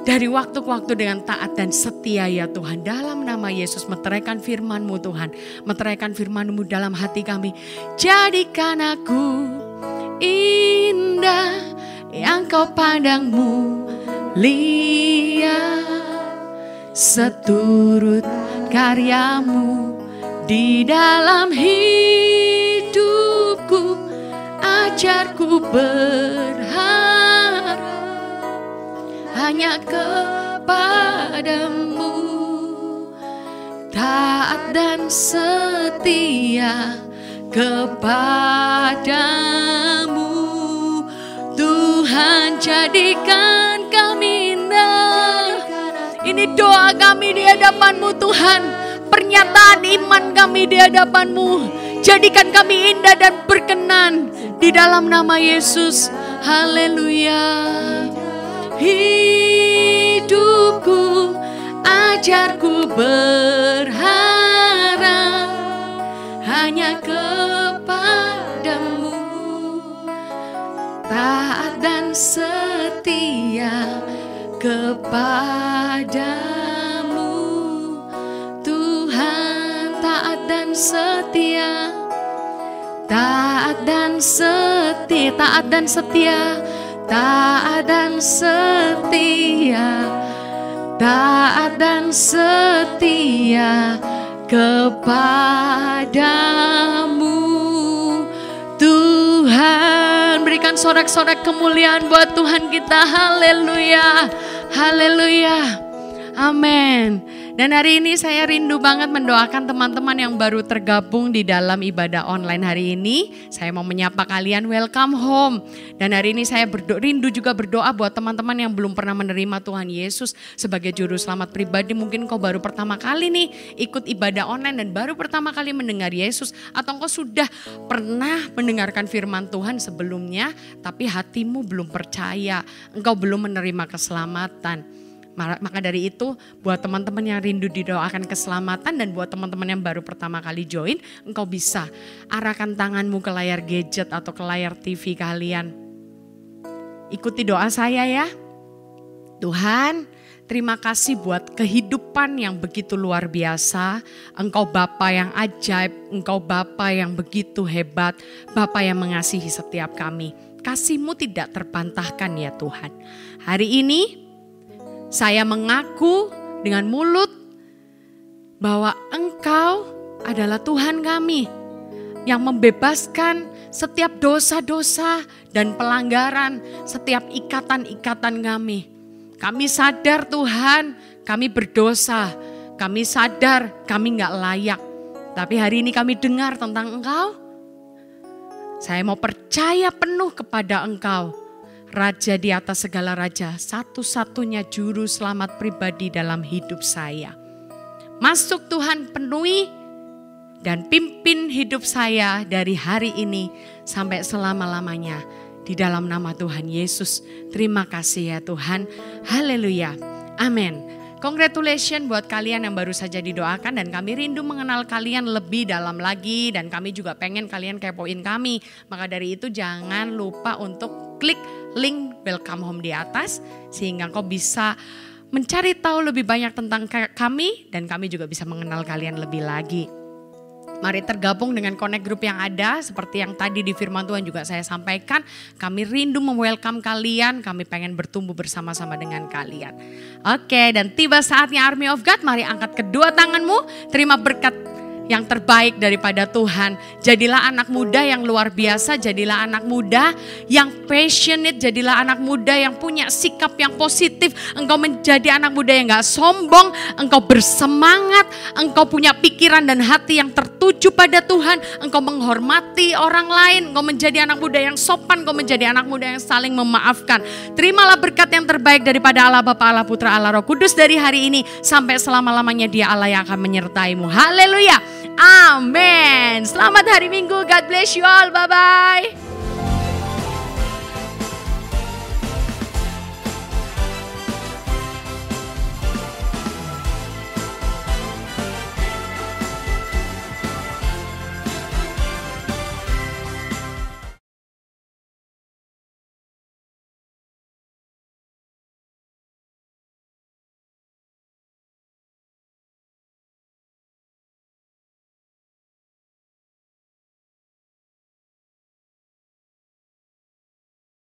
Speaker 1: dari waktu ke waktu dengan taat dan setia ya Tuhan. Dalam nama Yesus, meteraikan firman-Mu Tuhan. Meteraikan firman-Mu dalam hati kami. Jadikan aku indah yang kau pandang mulia, seturut karyamu di dalam hidupku. Ajarku berharap hanya kepadamu, taat dan setia kepadamu. Tuhan, jadikan kami indah. Ini doa kami di hadapan-Mu Tuhan. Pernyataan iman kami di hadapan-Mu. Jadikan kami indah dan berkenan di dalam nama Yesus. Haleluya. Hidupku, ajarku berharap hanya kepadamu, taat dan dan setia kepadamu. Tuhan taat dan setia, taat dan setia, taat dan setia, taat dan setia, taat dan setia kepadamu. Tuhan, berikan sorak-sorak kemuliaan buat Tuhan kita. Haleluya, haleluya, amin. Dan hari ini saya rindu banget mendoakan teman-teman yang baru tergabung di dalam ibadah online hari ini. Saya mau menyapa kalian, welcome home. Dan hari ini saya rindu juga berdoa buat teman-teman yang belum pernah menerima Tuhan Yesus sebagai juru selamat pribadi. Mungkin kau baru pertama kali nih ikut ibadah online dan baru pertama kali mendengar Yesus. Atau kau sudah pernah mendengarkan firman Tuhan sebelumnya tapi hatimu belum percaya, engkau belum menerima keselamatan. Maka dari itu buat teman-teman yang rindu didoakan keselamatan dan buat teman-teman yang baru pertama kali join, engkau bisa arahkan tanganmu ke layar gadget atau ke layar TV kalian. Ikuti doa saya ya. Tuhan, terima kasih buat kehidupan yang begitu luar biasa. Engkau Bapa yang ajaib, Engkau Bapa yang begitu hebat, Bapa yang mengasihi setiap kami. Kasih-Mu tidak terbantahkan ya Tuhan. Hari ini saya mengaku dengan mulut bahwa Engkau adalah Tuhan kami yang membebaskan setiap dosa-dosa dan pelanggaran, setiap ikatan-ikatan kami. Kami sadar Tuhan, kami berdosa, kami sadar kami gak layak. Tapi hari ini kami dengar tentang Engkau. Saya mau percaya penuh kepada Engkau. Raja di atas segala raja, satu-satunya juru selamat pribadi dalam hidup saya. Masuk Tuhan, penuhi dan pimpin hidup saya dari hari ini sampai selama-lamanya. Di dalam nama Tuhan Yesus, terima kasih ya Tuhan. Haleluya, amin. Congratulations buat kalian yang baru saja didoakan dan kami rindu mengenal kalian lebih dalam lagi. Dan kami juga pengen kalian kepoin kami. Maka dari itu jangan lupa untuk klik link welcome home di atas sehingga kau bisa mencari tahu lebih banyak tentang kami dan kami juga bisa mengenal kalian lebih lagi. Mari tergabung dengan connect group yang ada seperti yang tadi di firman Tuhan juga saya sampaikan. Kami rindu welcome kalian, kami pengen bertumbuh bersama-sama dengan kalian. Oke, dan tiba saatnya Army of God, mari angkat kedua tanganmu, terima berkat yang terbaik daripada Tuhan. Jadilah anak muda yang luar biasa, jadilah anak muda yang passionate, jadilah anak muda yang punya sikap yang positif. Engkau menjadi anak muda yang gak sombong, engkau bersemangat, engkau punya pikiran dan hati yang tertuju pada Tuhan. Engkau menghormati orang lain, engkau menjadi anak muda yang sopan, engkau menjadi anak muda yang saling memaafkan. Terimalah berkat yang terbaik daripada Allah Bapa, Allah Putra, Allah Roh Kudus dari hari ini sampai selama-lamanya. Dia Allah yang akan menyertaimu. Haleluya. Amin. Selamat hari Minggu. God bless you all. Bye-bye.